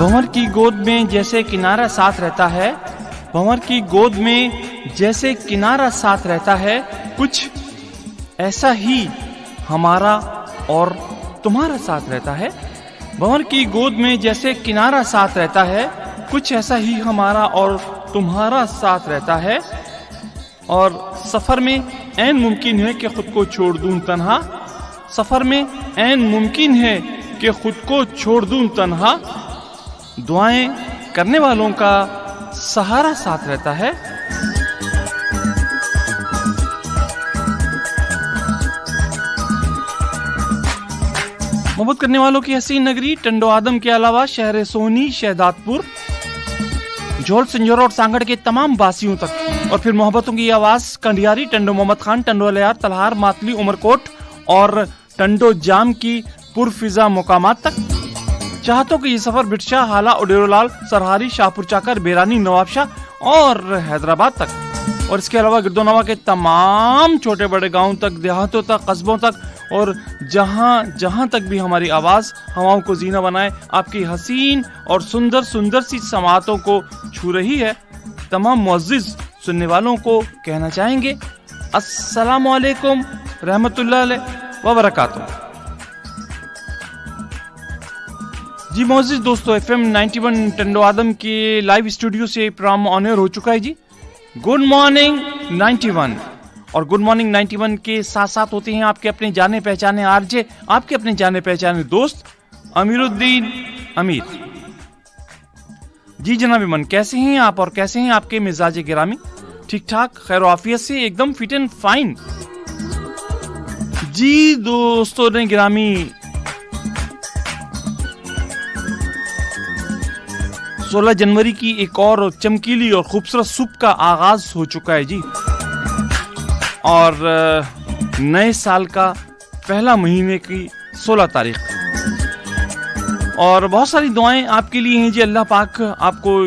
भंवर की गोद में जैसे किनारा साथ रहता है, भंवर की गोद में जैसे किनारा साथ रहता है, कुछ ऐसा ही हमारा और तुम्हारा साथ रहता है। भंवर की गोद में जैसे किनारा साथ रहता है, कुछ ऐसा ही हमारा और तुम्हारा साथ रहता है। और सफर में ऐन मुमकिन है कि खुद को छोड़ दूं तन्हा, सफर में ऐन मुमकिन है कि खुद को छोड़ दूं तन्हा, दुआएं करने वालों का सहारा साथ रहता है। मोहब्बत करने वालों की हसीन नगरी टंडो आदम के अलावा शहर सोनी, शहदादपुर, झोल, संजोरा और सांगड़ के तमाम वासियों तक, और फिर मोहब्बतों की आवाज कंडियारी, टंडो मोहम्मद खान, टंडो अलियार, तलहार, मातली, उमरकोट और टंडो जाम की पुरफिजा मुकामात तक। चाहतों कि ये सफर बिटशा, हाला, उडेरोलाल, सरहारी, शाहपुर चाकर, बेरानी, नवाबशाह और हैदराबाद तक, और इसके अलावा गिरदोनवा के तमाम छोटे बड़े गांवों तक, देहातों तक, कस्बों तक, और जहां तक भी हमारी आवाज हवाओं को जीना बनाए, आपकी हसीन और सुंदर सुंदर सी समातों को छू रही है। तमाम मुअज़्ज़िज़ सुनने वालों को कहना चाहेंगे अस्सलामु अलैकुम रहमतुल्लाहि व बरकातुहू। जी मुअज़्ज़िज़ दोस्तों, FM 91 टंडो आदम के लाइव स्टूडियो से प्रोग्राम ऑन एयर हो चुका है जी। गुड मॉर्निंग 91, और गुड मॉर्निंग 91 के साथ साथ होते हैं आपके अपने जाने पहचाने आरजे, आपके अपने जाने पहचाने दोस्त अमीरुद्दीन अमीर। जी जनाब मन, कैसे हैं आप और कैसे हैं आपके मिजाज गिरामी? ठीक ठाक, खैर आफियत से, एकदम फिट एंड फाइन। जी दोस्तों ने गिरामी, 16 जनवरी की एक और चमकीली और खूबसूरत सुबह का आगाज हो चुका है जी, और नए साल का पहला महीने की 16 तारीख, और बहुत सारी दुआएं आपके लिए हैं जी। अल्लाह पाक आपको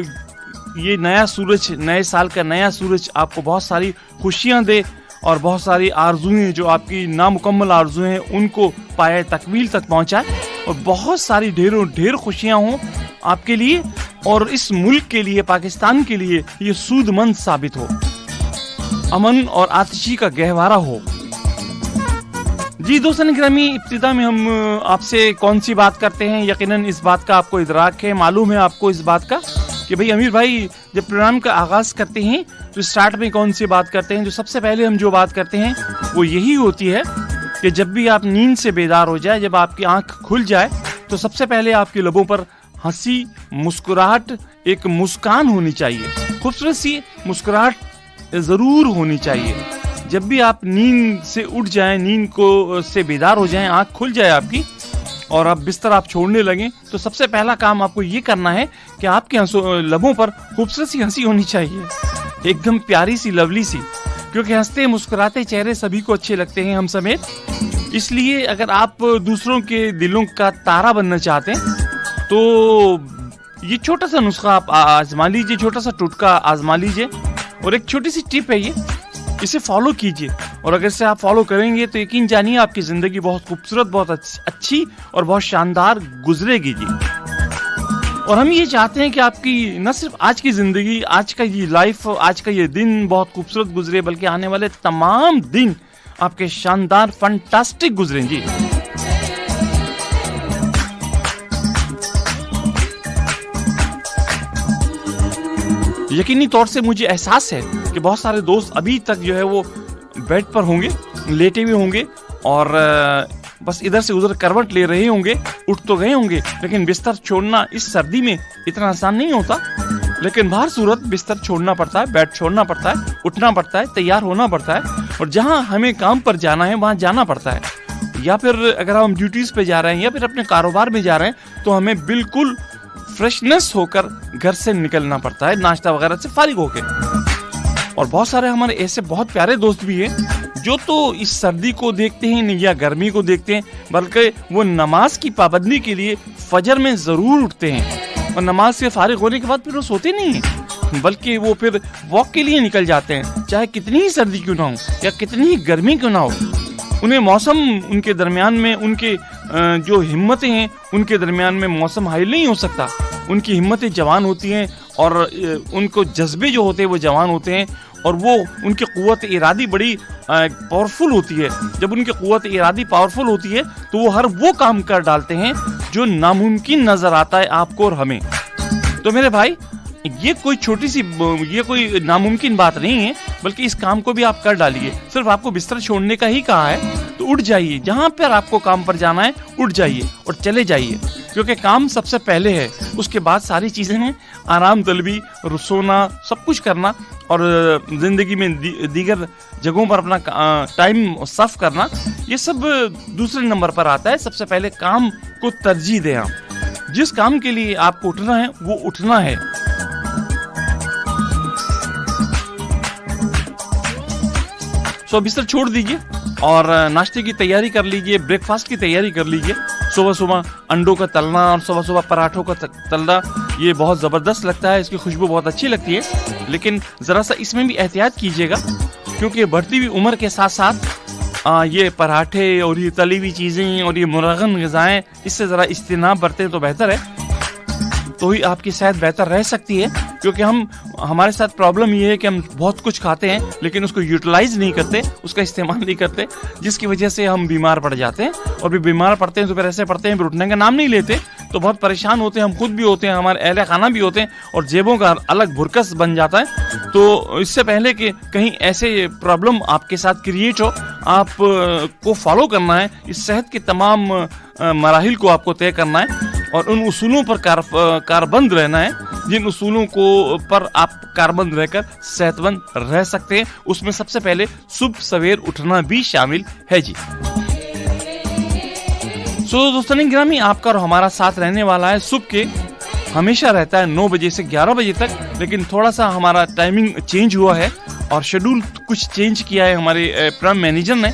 ये नया सूरज, नए साल का नया सूरज आपको बहुत सारी खुशियां दे, और बहुत सारी आरज़ुएं जो आपकी नामुकम्मल आरज़ुएं हैं उनको पाए तकमील तक पहुंचाए, और बहुत सारी ढेर खुशियां हों आपके लिए और इस मुल्क के लिए, पाकिस्तान के लिए ये सूदमंद साबित हो, अमन और आतिशी का गहवारा हो। जी दोस्तों गिरामी, इब्तिदा में हम आपसे कौन सी बात करते हैं, यकीनन इस बात का आपको इदराक है, मालूम है आपको इस बात का कि भाई अमीर भाई जब प्रोग्राम का आगाज करते हैं तो स्टार्ट में कौन सी बात करते हैं। जो सबसे पहले हम जो बात करते हैं वो यही होती है कि जब भी आप नींद से बेदार हो जाए, जब आपकी आंख खुल जाए, तो सबसे पहले आपके लबों पर हंसी, मुस्कुराहट, एक मुस्कान होनी चाहिए, खूबसूरत सी मुस्कुराहट जरूर होनी चाहिए। जब भी आप नींद से उठ जाएं, नींद को से बेदार हो जाएं, आंख खुल जाए आपकी और आप बिस्तर आप छोड़ने लगें, तो सबसे पहला काम आपको ये करना है कि आपके लबों पर खूबसूरत सी हंसी होनी चाहिए, एकदम प्यारी सी, लवली सी, क्योंकि हंसते मुस्कुराते चेहरे सभी को अच्छे लगते हैं, हम समेत। इसलिए अगर आप दूसरों के दिलों का तारा बनना चाहते हैं तो ये छोटा सा नुस्खा आप आजमा लीजिए, छोटा सा टुटका आजमा लीजिए, और एक छोटी सी टिप है ये, इसे फॉलो कीजिए, और अगर इसे आप फॉलो करेंगे तो यकीन जानिए आपकी जिंदगी बहुत खूबसूरत, बहुत अच्छी और बहुत शानदार गुजरेगी जी। और हम ये चाहते हैं कि आपकी न सिर्फ आज की जिंदगी, आज का ये लाइफ, आज का ये दिन बहुत खूबसूरत गुजरे, बल्कि आने वाले तमाम दिन आपके शानदार, फंटास्टिक गुजरे जी। यकीनी तौर से मुझे एहसास है कि बहुत सारे दोस्त अभी तक जो है वो बेड पर होंगे, लेटे हुए होंगे, और बस इधर से उधर करवट ले रहे होंगे, उठ तो गए होंगे, लेकिन बिस्तर छोड़ना इस सर्दी में इतना आसान नहीं होता। लेकिन बाहर सूरत बिस्तर छोड़ना पड़ता है, बेड छोड़ना पड़ता है, उठना पड़ता है, तैयार होना पड़ता है, और जहाँ हमें काम पर जाना है वहाँ जाना पड़ता है, या फिर अगर हम ड्यूटीज पे जा रहे हैं या फिर अपने कारोबार में जा रहे हैं तो हमें बिल्कुल फ्रेशनेस होकर घर से निकलना पड़ता है, नाश्ता वगैरह से फारिग होके। और बहुत सारे हमारे ऐसे बहुत प्यारे दोस्त भी हैं जो तो इस सर्दी को देखते हैं या गर्मी को देखते हैं, बल्कि वो नमाज की पाबंदी के लिए फजर में जरूर उठते हैं, और नमाज से फारिग होने के बाद फिर वो सोते नहीं हैं, बल्कि वो फिर वॉक के लिए निकल जाते हैं, चाहे कितनी ही सर्दी क्यों ना हो या कितनी ही गर्मी क्यों ना हो। उन्हें मौसम, उनके दरमियान में उनके जो हिम्मतें हैं उनके दरमियान में मौसम हाइल नहीं हो सकता, उनकी हिम्मतें जवान होती हैं और उनको जज्बे जो होते हैं वो जवान होते हैं और वो उनकी क़ुव्वत इरादी बड़ी पावरफुल होती है। जब उनकी क़ुव्वत इरादी पावरफुल होती है तो वो हर वो काम कर डालते हैं जो नामुमकिन नज़र आता है आपको और हमें। तो मेरे भाई, ये कोई नामुमकिन बात नहीं है, बल्कि इस काम को भी आप कर डालिए। सिर्फ आपको बिस्तर छोड़ने का ही कहा है, तो उठ जाइए, जहाँ पर आपको काम पर जाना है उठ जाइए और चले जाइए, क्योंकि काम सबसे पहले है, उसके बाद सारी चीज़ें हैं। आराम तलबी, सोना, सब कुछ करना और ज़िंदगी में दीगर जगहों पर अपना टाइम सर्व करना, ये सब दूसरे नंबर पर आता है। सबसे पहले काम को तरजीह दें। आप जिस काम के लिए आपको उठना है वो उठना है। सो बिस्तर छोड़ दीजिए और नाश्ते की तैयारी कर लीजिए, ब्रेकफास्ट की तैयारी कर लीजिए। सुबह सुबह अंडों का तलना और सुबह सुबह पराठों का तलना, ये बहुत ज़बरदस्त लगता है, इसकी खुशबू बहुत अच्छी लगती है। लेकिन ज़रा सा इसमें भी एहतियात कीजिएगा, क्योंकि बढ़ती हुई उम्र के साथ साथ ये पराठे और ये तली हुई चीज़ें और ये मुरगन ग़िज़ाएँ, इससे ज़रा इज्तिनाब बरतें तो बेहतर है, तो ही आपकी सेहत बेहतर रह सकती है। क्योंकि हमारे साथ प्रॉब्लम ये है कि हम बहुत कुछ खाते हैं लेकिन उसको यूटिलाइज नहीं करते, उसका इस्तेमाल नहीं करते, जिसकी वजह से हम बीमार पड़ जाते हैं। और भी बीमार पड़ते हैं तो फिर ऐसे पड़ते हैं, फिर उठने का नाम नहीं लेते, तो बहुत परेशान होते हैं। हम खुद भी होते हैं, हमारे अहले खाना भी होते हैं और जेबों का अलग भुरकस बन जाता है। तो इससे पहले कि कहीं ऐसे प्रॉब्लम आपके साथ क्रिएट हो, आप को फॉलो करना है, इस सेहत के तमाम मराहिल को आपको तय करना है और उन उसूलों पर कारबंद रहना है, जिन उसूलों को पर आप कारबंद रहकर सेहतमंद रह सकते हैं। उसमें सबसे पहले सुबह सवेर उठना भी शामिल है जी। सो दोस्तों गिरामी, आपका और हमारा साथ रहने वाला है सुबह के, हमेशा रहता है 9 बजे से 11 बजे तक, लेकिन थोड़ा सा हमारा टाइमिंग चेंज हुआ है और शेड्यूल कुछ चेंज किया है हमारे प्रोग्राम मैनेजर ने।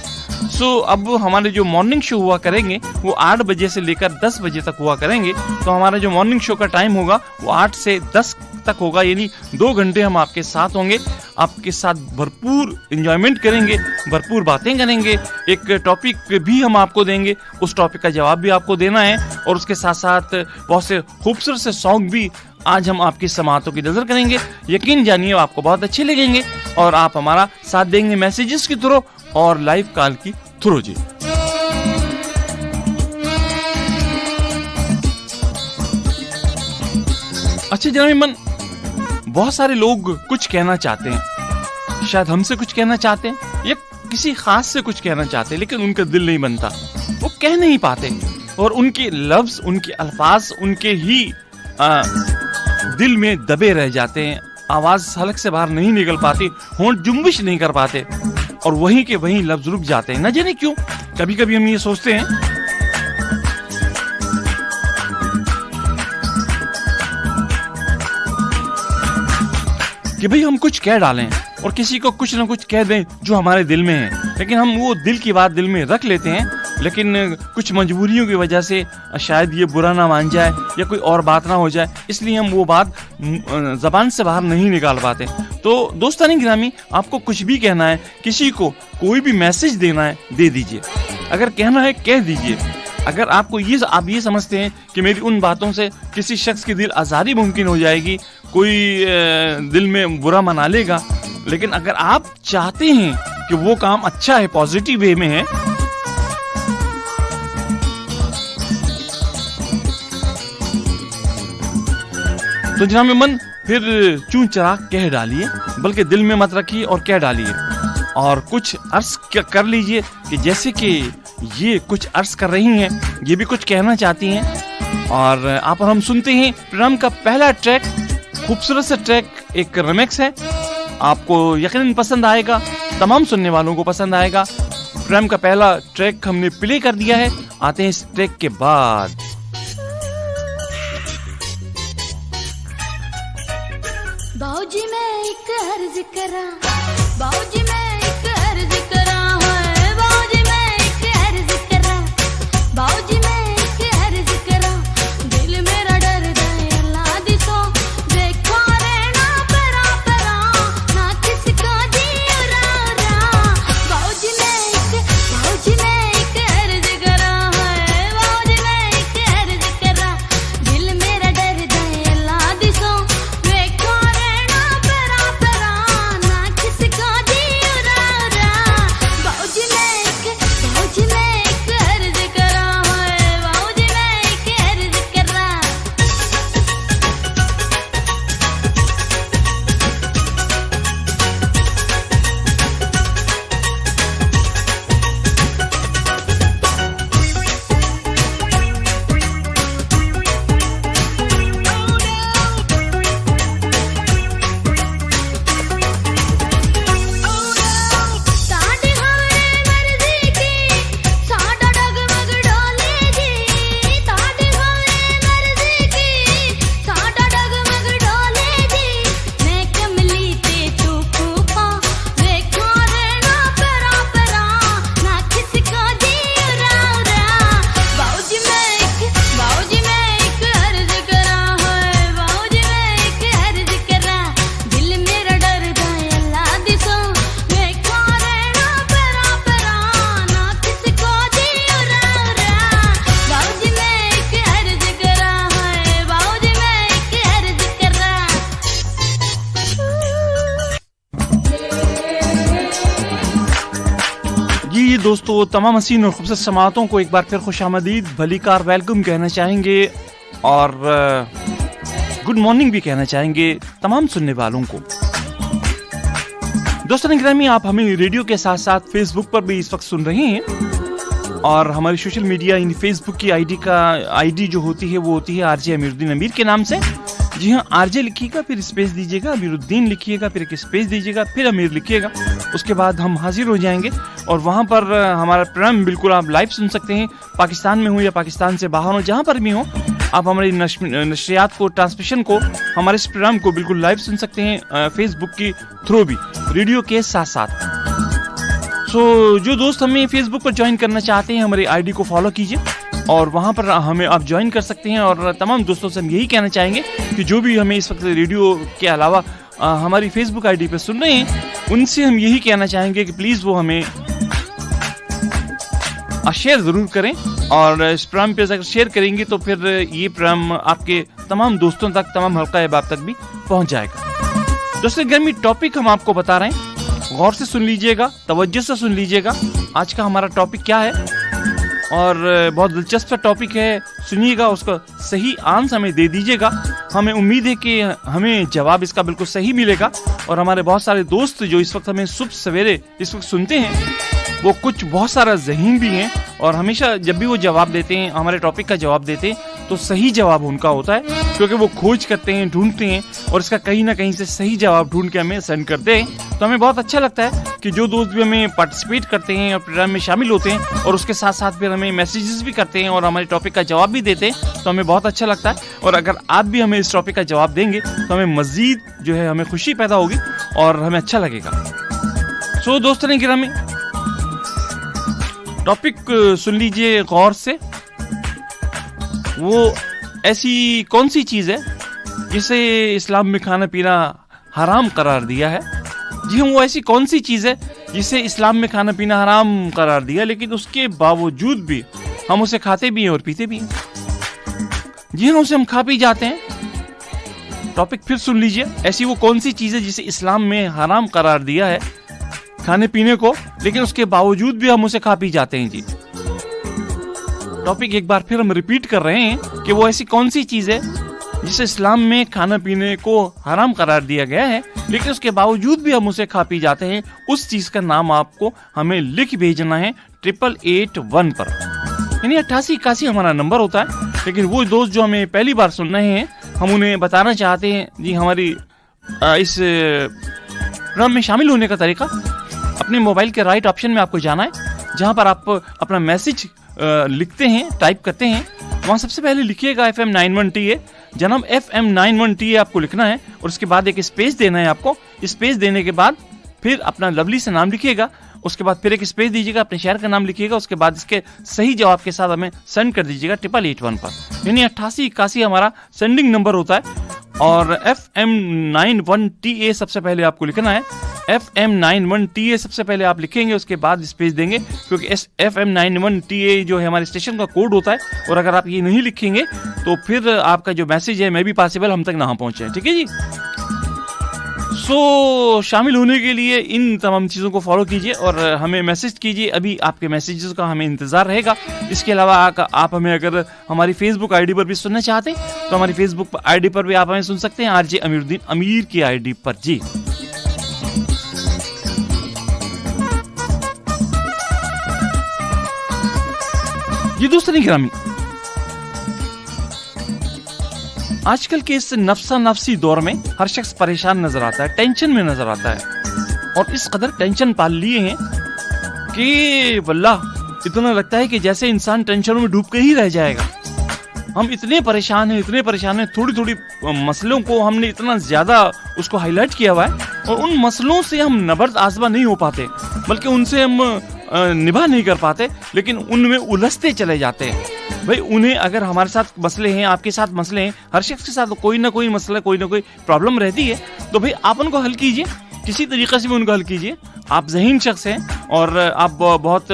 सो अब हमारे जो मॉर्निंग शो हुआ करेंगे वो 8 बजे से लेकर 10 बजे तक हुआ करेंगे। तो हमारा जो मॉर्निंग शो का टाइम होगा वो 8 से 10 तक होगा, यानी 2 घंटे हम आपके साथ होंगे, आपके साथ भरपूर एंजॉयमेंट करेंगे, भरपूर बातें करेंगे। एक टॉपिक भी हम आपको देंगे, उस टॉपिक का जवाब भी आपको देना है और उसके साथ साथ बहुत से खूबसूरत से सॉन्ग भी आज हम आपकी समातों की नजर करेंगे। यकीन जानिए आपको बहुत अच्छे लगेंगे और आप हमारा साथ देंगे मैसेजेस के थ्रू और लाइव कॉल की थ्रू जी। अच्छा जनाब मन, बहुत सारे लोग कुछ कहना चाहते हैं, शायद हमसे कुछ कहना चाहते हैं या किसी खास से कुछ कहना चाहते हैं, लेकिन उनका दिल नहीं बनता, वो कह नहीं पाते और उनके लफ्ज, उनके अल्फाज उनके ही दिल में दबे रह जाते हैं, आवाज हलक से बाहर नहीं निकल पाती, होंठ जुम्बिश नहीं कर पाते और वहीं के वहीं लफ्ज रुक जाते हैं। न जाने क्यों, कभी कभी हम ये सोचते हैं कि भाई हम कुछ कह डालें और किसी को कुछ ना कुछ कह दें जो हमारे दिल में है, लेकिन हम वो दिल की बात दिल में रख लेते हैं, लेकिन कुछ मजबूरियों की वजह से शायद ये बुरा ना मान जाए या कोई और बात ना हो जाए, इसलिए हम वो बात ज़बान से बाहर नहीं निकाल पाते। तो दोस्तानी गिरामी, आपको कुछ भी कहना है, किसी को कोई भी मैसेज देना है, दे दीजिए। अगर कहना है कह दीजिए। अगर आपको आप ये समझते हैं कि मेरी उन बातों से किसी शख्स की दिल आज़ारी मुमकिन हो जाएगी, कोई दिल में बुरा मना लेगा, लेकिन अगर आप चाहते हैं कि वो काम अच्छा है, पॉजिटिव वे में है, तो जनाब मन फिर चूं चरा कह डालिए, बल्कि दिल में मत रखिए और कह डालिए और कुछ अर्ज कर लीजिए कि जैसे कि ये कुछ अर्ज कर रही हैं, ये भी कुछ कहना चाहती हैं। और आप और हम सुनते हैं प्रोग्राम का पहला ट्रैक, खूबसूरत सा ट्रैक, एक रिमिक्स है, आपको यकीनन पसंद आएगा, तमाम सुनने वालों को पसंद आएगा। प्रोग्राम का पहला ट्रैक हमने प्ले कर दिया है, आते हैं इस ट्रैक के बाद। बाऊजी मैं एक अर्ज करा, बाऊजी मैं एक अर्ज करा, है बाऊजी मैं एक अर्ज करा, बाऊजी मैं एक अर्ज करा, दिल मेरा डर जाए अल्लाह दिसो, देखो रहना परा परा, ना किसका जी उरा उरा। बाऊजी मैं एक अर्ज करा, है बाऊजी मैं एक अर्ज करा, दिल मेरा डर जाए चलिए दोस्तों, तमाम हसीन और खूबसूरत समातों को एक बार फिर खुशामदीद, भलीकार वेलकम कहना चाहेंगे और गुड मॉर्निंग भी कहना चाहेंगे तमाम सुनने वालों को। दोस्तों गिरामी, आप हमें रेडियो के साथ साथ फेसबुक पर भी इस वक्त सुन रहे हैं और हमारी सोशल मीडिया इन फेसबुक की आईडी जो होती है वो होती है आरजे अमीरुद्दीन अमीर के नाम से। जी हाँ, आरजे लिखिएगा, फिर स्पेस दीजिएगा, अमीरुद्दीन लिखिएगा, फिर एक स्पेस दीजिएगा, फिर अमीर लिखिएगा, उसके बाद हम हाजिर हो जाएंगे और वहाँ पर हमारा प्रोग्राम बिल्कुल आप लाइव सुन सकते हैं। पाकिस्तान में हो या पाकिस्तान से बाहर हो, जहाँ पर भी हो, आप हमारी नशरियात को, ट्रांसमिशन को, हमारे इस प्रोग्राम को बिल्कुल लाइव सुन सकते हैं फेसबुक की थ्रू भी, रेडियो के साथ साथ। जो दोस्त हमें फेसबुक पर ज्वाइन करना चाहते हैं, हमारी आईडी को फॉलो कीजिए और वहाँ पर हमें आप ज्वाइन कर सकते हैं। और तमाम दोस्तों से हम यही कहना चाहेंगे कि जो भी हमें इस वक्त रेडियो के अलावा हमारी फेसबुक आईडी पर सुन रहे हैं, उनसे हम यही कहना चाहेंगे कि प्लीज़ वो हमें शेयर ज़रूर करें और इस प्रोग्राम पे अगर शेयर करेंगे तो फिर ये प्रोग्राम आपके तमाम दोस्तों तक, तमाम हल्का अहबाब तक भी पहुँच जाएगा। दोस्तों गर्मी टॉपिक हम आपको बता रहे हैं, गौर से सुन लीजिएगा, तवज्जो से सुन लीजिएगा। आज का हमारा टॉपिक क्या है और बहुत दिलचस्प टॉपिक है, सुनिएगा, उसका सही आंसर हमें दे दीजिएगा। हमें उम्मीद है कि हमें जवाब इसका बिल्कुल सही मिलेगा और हमारे बहुत सारे दोस्त जो इस वक्त हमें सुबह सवेरे इस वक्त सुनते हैं, वो कुछ बहुत सारा ज़हीन भी हैं और हमेशा जब भी वो जवाब देते हैं, हमारे टॉपिक का जवाब देते हैं, तो सही जवाब उनका होता है, क्योंकि वो खोज करते हैं, ढूंढते हैं और इसका कहीं ना कहीं से सही जवाब ढूंढ के हमें सेंड करते हैं। तो हमें बहुत अच्छा लगता है कि जो दोस्त भी हमें पार्टिसिपेट करते हैं और प्रोग्राम में शामिल होते हैं और उसके साथ साथ फिर हमें मैसेजेस भी करते हैं और हमारे टॉपिक का जवाब भी देते हैं, तो हमें बहुत अच्छा लगता है। और अगर आप भी हमें इस टॉपिक का जवाब देंगे तो हमें मज़ीद जो है हमें खुशी पैदा होगी और हमें अच्छा लगेगा। दोस्तों ने गिरामी, टॉपिक सुन लीजिए गौर से। वो ऐसी कौन सी चीज़ है जिसे इस्लाम में खाना पीना हराम करार दिया है? जी हाँ, वो ऐसी कौन सी चीज़ है जिसे इस्लाम में खाना पीना हराम करार दिया, लेकिन उसके बावजूद भी हम उसे खाते भी हैं और पीते भी हैं। जी हाँ, उसे हम खा पी जाते हैं। टॉपिक फिर सुन लीजिए, ऐसी वो कौन सी चीज़ है जिसे इस्लाम में हराम करार दिया है खाने पीने को, लेकिन उसके बावजूद भी हम उसे खा पी जाते हैं। जी, टॉपिक एक बार फिर हम रिपीट कर रहे हैं कि वो ऐसी कौन सी चीज़ है जिसे इस्लाम में खाना पीने को हराम करार दिया गया है, लेकिन उसके बावजूद भी हम उसे खा पी जाते हैं। उस चीज़ का नाम आपको हमें लिख भेजना है 8881 पर, यानी 8881 हमारा नंबर होता है। लेकिन वो दोस्त जो हमें पहली बार सुन रहे हैं, हम उन्हें बताना चाहते हैं जी, हमारी इस प्रोग्राम में शामिल होने का तरीका, अपने मोबाइल के राइट ऑप्शन में आपको जाना है, जहाँ पर आप अपना मैसेज लिखते हैं, टाइप करते हैं। वहाँ सबसे पहले लिखिएगा FM 91TA, जन्म FM 91TA आपको लिखना है और उसके बाद एक स्पेस देना है आपको। स्पेस देने के बाद फिर अपना लवली से नाम लिखिएगा, उसके बाद फिर एक स्पेस दीजिएगा, अपने शहर का नाम लिखिएगा, उसके बाद इसके सही जवाब के साथ हमें सेंड कर दीजिएगा 8881 पर, यानी 8881 हमारा सेंडिंग नंबर होता है। और FM 91TA सबसे पहले आपको लिखना है, FM 91TA सबसे पहले आप लिखेंगे, उसके बाद स्पेस देंगे, क्योंकि FM 91TA जो है हमारे स्टेशन का कोड होता है और अगर आप ये नहीं लिखेंगे तो फिर आपका जो मैसेज है मे बी पॉसिबल हम तक ना पहुंचे। ठीक है जी। शामिल होने के लिए इन तमाम चीज़ों को फॉलो कीजिए और हमें मैसेज कीजिए। अभी आपके मैसेजेस का हमें इंतज़ार रहेगा। इसके अलावा आप हमें अगर हमारी फेसबुक आईडी पर भी सुनना चाहते हैं तो हमारी फेसबुक आईडी पर भी आप हमें सुन सकते हैं, आरजे अमीरुद्दीन अमीर की आईडी पर। जी ये दोस्तों गिरामी, आजकल के इस नफ्सा नफ्सी दौर में हर शख्स परेशान नजर आता है, टेंशन में नजर आता है और इस कदर टेंशन पाल लिए हैं कि वल्लाह इतना लगता है कि जैसे इंसान टेंशनों में डूब के ही रह जाएगा। हम इतने परेशान हैं, थोड़ी थोड़ी मसलों को हमने इतना ज्यादा उसको हाईलाइट किया हुआ है और उन मसलों से हम नबर्द आज़मा नहीं हो पाते, बल्कि उनसे हम निभा नहीं कर पाते, लेकिन उनमें उलझते चले जाते हैं। भाई उन्हें अगर हमारे साथ मसले हैं, आपके साथ मसले हैं, हर शख्स के साथ कोई ना कोई मसला, कोई ना कोई प्रॉब्लम रहती है, तो भाई आप उनको हल कीजिए, किसी तरीके से भी उनको हल कीजिए। आप ज़हीन शख्स हैं और आप बहुत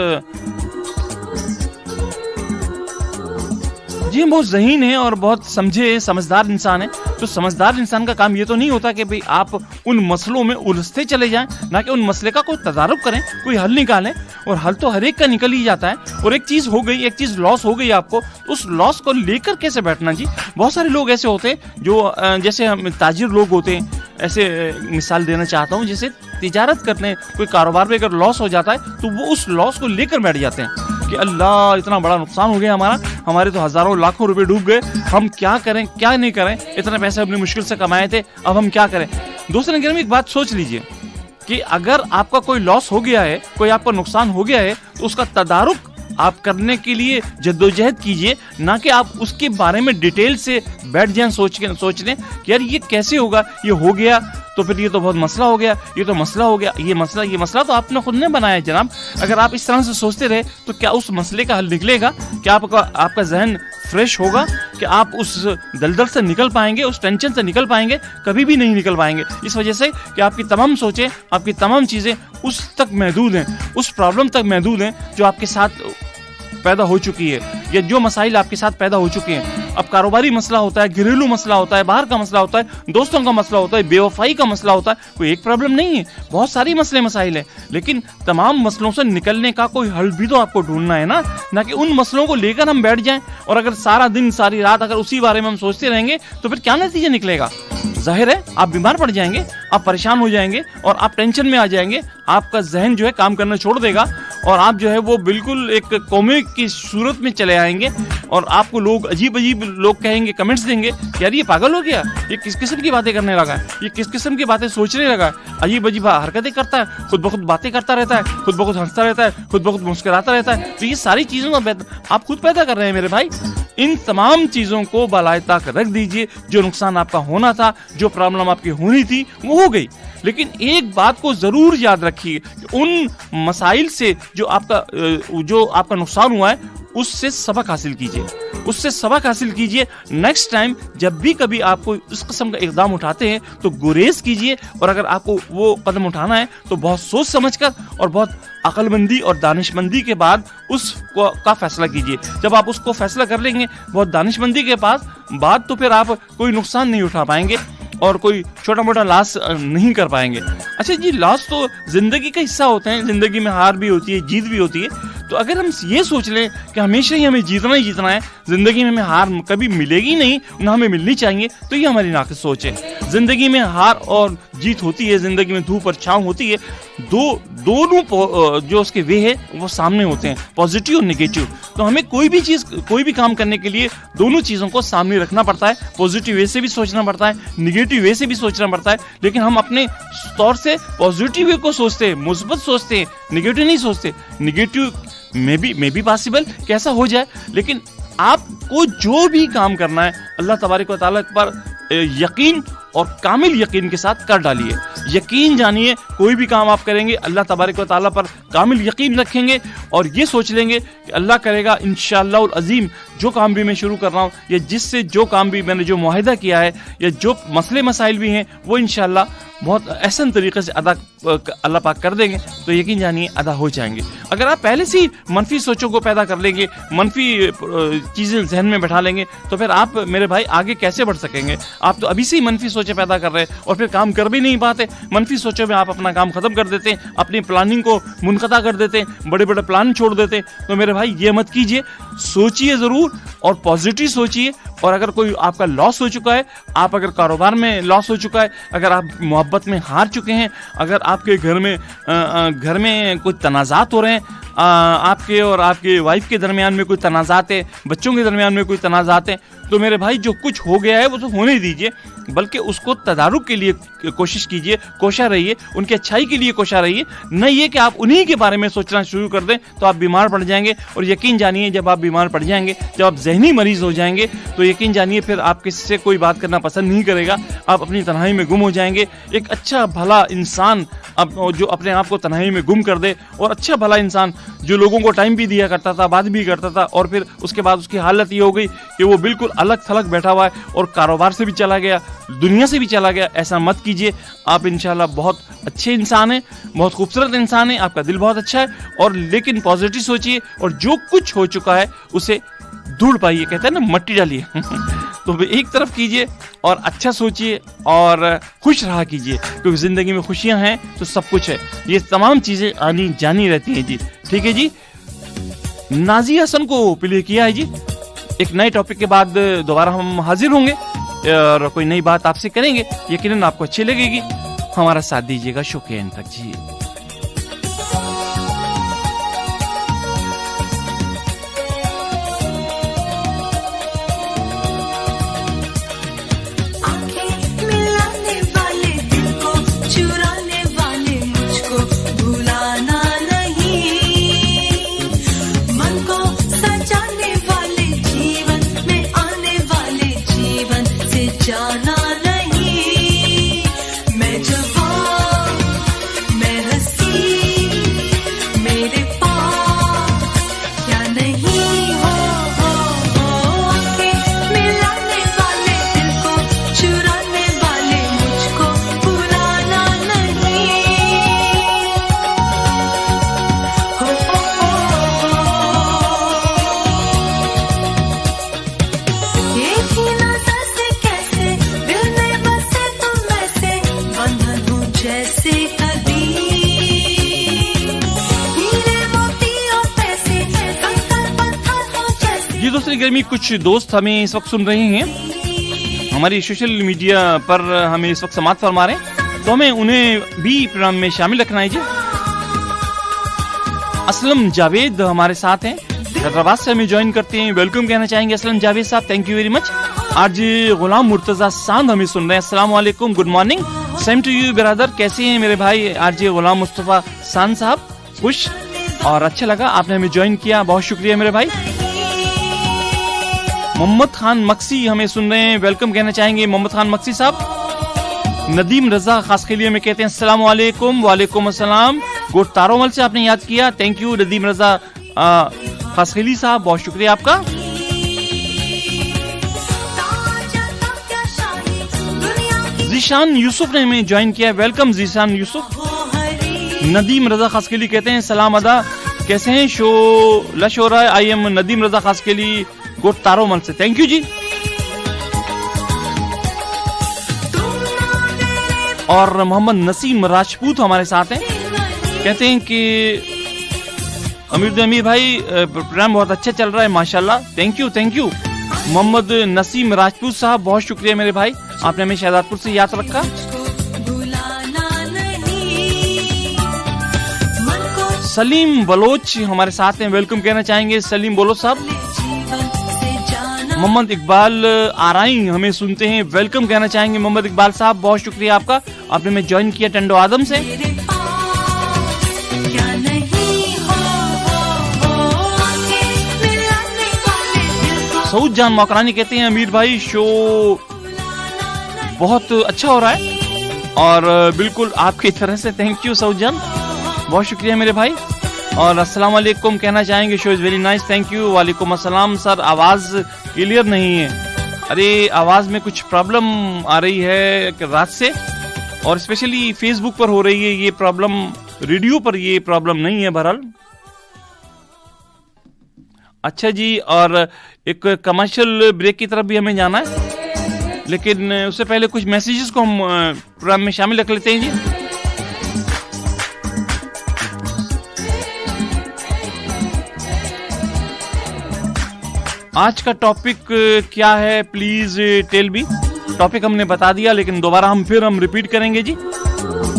जी, हम बहुत ज़हीन हैं और बहुत समझे समझदार इंसान हैं। तो समझदार इंसान का काम ये तो नहीं होता कि भई आप उन मसलों में उलझते चले जाएँ, ना कि उन मसले का कोई तदारुक करें, कोई हल निकालें। और हल तो हर एक का निकल ही जाता है। और एक चीज़ हो गई, एक चीज़ लॉस हो गई आपको, उस लॉस को लेकर कैसे बैठना जी। बहुत सारे लोग ऐसे होते हैं जो जैसे हम ताजिर लोग होते हैं, ऐसे मिसाल देना चाहता हूँ, जैसे तिजारत करने कोई कारोबार में अगर लॉस हो जाता है तो वो उस लॉस को लेकर बैठ जाते हैं कि अल्लाह इतना बड़ा नुकसान हो गया हमारा, हमारे तो हज़ारों लाखों रुपए डूब गए, हम क्या करें क्या नहीं करें, इतने पैसे हमने मुश्किल से कमाए थे, अब हम क्या करें। दोस्तों ने एक बात सोच लीजिए कि अगर आपका कोई लॉस हो गया है, कोई आपका नुकसान हो गया है, तो उसका तदारुक आप करने के लिए जद्दोजहद कीजिए, ना कि आप उसके बारे में डिटेल से बैठ जाएं सोच लें कि यार ये कैसे होगा, ये हो गया तो फिर ये तो बहुत मसला हो गया, ये तो मसला हो गया, ये मसला तो आपने खुद ने बनाया है जनाब। अगर आप इस तरह से सोचते रहे तो क्या उस मसले का हल निकलेगा? क्या आपका जहन फ्रेश होगा? कि आप उस दलदल से निकल पाएंगे, उस टेंशन से निकल पाएंगे? कभी भी नहीं निकल पाएंगे। इस वजह से कि आपकी तमाम सोचें, आपकी तमाम चीज़ें उस तक महदूद हैं, उस प्रॉब्लम तक महदूद हैं जो आपके साथ पैदा हो चुकी है, या जो मसाइल आपके साथ पैदा हो चुके हैं। अब कारोबारी मसला होता है, घरेलू मसला होता है, बाहर का मसला होता है, दोस्तों का मसला होता है, बेवफाई का मसला होता है, कोई एक प्रॉब्लम नहीं है, बहुत सारी मसले मसाइल हैं। लेकिन तमाम मसलों से निकलने का कोई हल भी तो आपको ढूंढना है ना कि उन मसलों को लेकर हम बैठ जाएं और अगर सारा दिन सारी रात अगर उसी बारे में हम सोचते रहेंगे तो फिर क्या नतीजा निकलेगा? जाहिर है आप बीमार पड़ जाएंगे, आप परेशान हो जाएंगे और आप टेंशन में आ जाएंगे। आपका जहन जो है काम करना छोड़ देगा और आप जो है वो बिल्कुल एक कौमे की सूरत में चले आएंगे और आपको लोग अजीब लोग कहेंगे, कमेंट्स देंगे, यार ये पागल हो गया, ये किस किस्म की बातें करने लगा है, ये किस किस्म की बातें सोचने लगा है, अजीब हरकतें करता है, खुद ब खुद बातें करता रहता है, खुद ब खुद हंसता रहता है, खुद ब खुद मुस्कुराता रहता है। तो ये सारी चीज़ों का आप खुद पैदा कर रहे हैं मेरे भाई। इन तमाम चीज़ों को बलाए ताक रख दीजिए। जो नुकसान आपका होना था, जो प्रॉब्लम आपकी होनी थी, वो हो गई। लेकिन एक बात को ज़रूर याद रखिए कि उन मसाइल से जो आपका नुकसान हुआ है उससे सबक हासिल कीजिए, उससे सबक हासिल कीजिए। नेक्स्ट टाइम जब भी कभी आप कोई इस किस्म का इक़दाम उठाते हैं तो गुरेज कीजिए और अगर आपको वो कदम उठाना है तो बहुत सोच समझकर और बहुत अक्लमंदी और दानिशमंदी के बाद उसका फैसला कीजिए। जब आप उसको फैसला कर लेंगे बहुत दानिशमंदी के बाद तो फिर आप कोई नुकसान नहीं उठा पाएंगे और कोई छोटा मोटा लॉस नहीं कर पाएंगे। अच्छा जी, लॉस तो जिंदगी का हिस्सा होते हैं, जिंदगी में हार भी होती है, जीत भी होती है। तो अगर हम ये सोच लें कि हमेशा ही हमें जीतना ही जीतना है, जिंदगी में हमें हार कभी मिलेगी नहीं, ना हमें मिलनी चाहिए, तो ये हमारी नाक़िस सोच है। जिंदगी में हार और जीत होती है, जिंदगी में धूप और छांव होती है। दोनों जो उसके वे है वो सामने होते हैं, पॉजिटिव और नेगेटिव। तो हमें कोई भी काम करने के लिए दोनों चीज़ों को सामने रखना पड़ता है। पॉजिटिव वे से भी सोचना पड़ता है, निगेटिव वे से भी सोचना पड़ता है। लेकिन हम अपने तौर से पॉजिटिव वे को सोचते हैं, मुस्बत सोचते हैं, निगेटिव नहीं सोचते। निगेटिव में भी पॉसिबल कैसा हो जाए, लेकिन आपको जो भी काम करना है अल्लाह तबारक व तआला पर यकीन और कामिल यकीन के साथ कर डालिए। यकीन जानिए, कोई भी काम आप करेंगे अल्लाह तबारक व तआला पर कामिल यकीन रखेंगे और ये सोच लेंगे कि अल्लाह करेगा इंशाअल्लाह अज़ीम। जो काम भी मैं शुरू कर रहा हूँ या जिससे जो काम भी मैंने जो मुआहिदा किया है या जो मसले मसाइल भी हैं वो इंशाअल्लाह बहुत एहसन तरीके से अल्लाह पाक कर देंगे, तो यकीन जानिए अदा हो जाएंगे। अगर आप पहले से ही मनफी सोचों को पैदा कर लेंगे, मनफी चीज़ें जहन में बैठा लेंगे, तो फिर आप मेरे भाई आगे कैसे बढ़ सकेंगे? आप तो अभी से ही मनफी सोचें पैदा कर रहे हैं और फिर काम कर भी नहीं पाते। मनफी सोचों में आप अपना काम ख़त्म कर देते हैं, अपनी प्लानिंग को मुनक़ता कर देते हैं, बड़े बड़े प्लान छोड़ देते हैं। तो मेरे भाई ये मत कीजिए, सोचिए ज़रूर और पॉजिटिव सोचिए। और अगर कोई आपका लॉस हो चुका है, आप अगर कारोबार में लॉस हो चुका है, अगर आप मोहब्बत में हार चुके हैं, अगर आपके घर में कोई तनाज़ात हो रहे हैं, आपके और आपके वाइफ के दरमियान में कोई तनाज़ात है, बच्चों के दरमियान में कोई तनाज़ात है, तो मेरे भाई जो कुछ हो गया है वो तो होने दीजिए, बल्कि उसको तदारुक के लिए कोशिश कीजिए, कोशा रहिए, उनकी अच्छाई के लिए कोशा रहिए। न ये कि आप उन्हीं के बारे में सोचना शुरू कर दें तो आप बीमार पड़ जाएंगे। और यकीन जानिए जब आप बीमार पड़ जाएंगे, जब आप जहनी मरीज हो जाएंगे, तो यकीन जानिए फिर आप किससे कोई बात करना पसंद नहीं करेगा। आप अपनी तन्हाई में गुम हो जाएंगे। एक अच्छा भला इंसान जो अपने आप को तन्हाई में गुम कर दे, और अच्छा भला इंसान जो लोगों को टाइम भी दिया करता था, बात भी करता था, और फिर उसके बाद उसकी हालत ये हो गई कि वो बिल्कुल अलग थलग बैठा हुआ है और कारोबार से भी चला गया, दुनिया से भी चला गया। ऐसा मत कीजिए। आप इंशाल्लाह बहुत अच्छे इंसान हैं, बहुत खूबसूरत इंसान हैं, आपका दिल बहुत अच्छा है, और लेकिन पॉजिटिव सोचिए और जो कुछ हो चुका है उसे धूल पाइए, कहते हैं ना मट्टी डालिए तो एक तरफ कीजिए और अच्छा सोचिए और खुश रहा कीजिए, क्योंकि जिंदगी में खुशियां हैं तो सब कुछ है। ये तमाम चीजें आनी जानी रहती हैं जी। ठीक है जी, नाजिया हसन को प्ले किया है जी। एक नए टॉपिक के बाद दोबारा हम हाजिर होंगे और कोई नई बात आपसे करेंगे, यकीनन आपको अच्छी लगेगी। हमारा साथ दीजिएगा शो के एंड तक जी। जाना नहीं, मैं जवान, मैं हंसी, मेरे पास क्या नहीं हो आंखें मिलाने वाले, दिल को चुराने वाले, मुझको भुलाना नहीं हो एक ही नजर से कैसे दिल में बसे तुम ऐसे, बंधन हूँ जैसे कभी हीरे मोतियों पैसे, कंकड़ पत्थर हो जैसे। जी दूसरी गर्मी, कुछ दोस्त हमें इस वक्त सुन रहे हैं, हमारी सोशल मीडिया पर हमें इस वक्त समाप्त फरमा रहे हैं, तो हमें उन्हें भी प्रोग्राम में शामिल रखना है जी। असलम जावेद हमारे साथ हैं, हैदराबाद से हमें ज्वाइन करते हैं, वेलकम कहना चाहेंगे असलम जावेद साहब, थैंक यू वेरी मच। आज गुलाम मुर्तजा सांद हमें सुन रहे हैं, अस्सलाम वालेकुम, good morning, same to you brother, कैसे हैं मेरे भाई आज गुलाम मुस्तफा सांद साहब? खुश और अच्छा लगा आपने हमें ज्वाइन किया, बहुत शुक्रिया मेरे भाई। मोहम्मद खान मक्सी हमें सुन रहे हैं, वेलकम कहना चाहेंगे मोहम्मद खान मक्सी साहब। नदीम रजा खास के लिए में कहते हैं अस्सलाम वालेकुम, वालेकुम अस्सलाम, गोट तारोमल से आपने याद किया, थैंक यू नदीम रजा खासखली साहब, बहुत शुक्रिया आपका। जीशान यूसुफ ने हमें ज्वाइन किया, वेलकम जीशान यूसुफ। नदीम रजा खासकेली कहते हैं सलाम अदा, कैसे हैं, शो लश हो रहा है, आई एम नदीम रजा खासकेली गोट तारोमल से, थैंक यू जी। और मोहम्मद नसीम राजपूत हमारे साथ हैं, कहते हैं कि अमीर भाई प्रोग्राम बहुत अच्छा चल रहा है माशाल्लाह, thank you thank you. Mohammad Naseem Rajput साहब, बहुत शुक्रिया मेरे भाई, आपने हमें शहजादपुर से याद रखा। सलीम बलोच हमारे साथ हैं, वेलकम कहना चाहेंगे सलीम बलोच साहब। मोहम्मद इकबाल आराई हमें सुनते हैं, वेलकम कहना चाहेंगे मोहम्मद इकबाल साहब, बहुत शुक्रिया आपका, आपने हमें ज्वाइन किया टंडो आदम से। सऊद जान मौकरानी कहते हैं अमीर भाई शो बहुत अच्छा हो रहा है, और बिल्कुल आपकी तरह से, थैंक यू सऊद जान, बहुत शुक्रिया मेरे भाई। और अस्सलाम वालेकुम कहना चाहेंगे, show is very nice, thank you. वालेकुम अस्सलाम सर, आवाज क्लियर नहीं है, अरे आवाज में कुछ प्रॉब्लम आ रही है रात से, और स्पेशली फेसबुक पर हो रही है ये प्रॉब्लम, रेडियो पर ये प्रॉब्लम नहीं है बहरहाल। अच्छा जी, और एक कमर्शियल ब्रेक की तरफ भी हमें जाना है, लेकिन उससे पहले कुछ मैसेजेस को हम प्रोग्राम में शामिल रख लेते हैं जी। आज का टॉपिक क्या है, प्लीज टेल बी। टॉपिक हमने बता दिया, लेकिन दोबारा हम रिपीट करेंगे जी।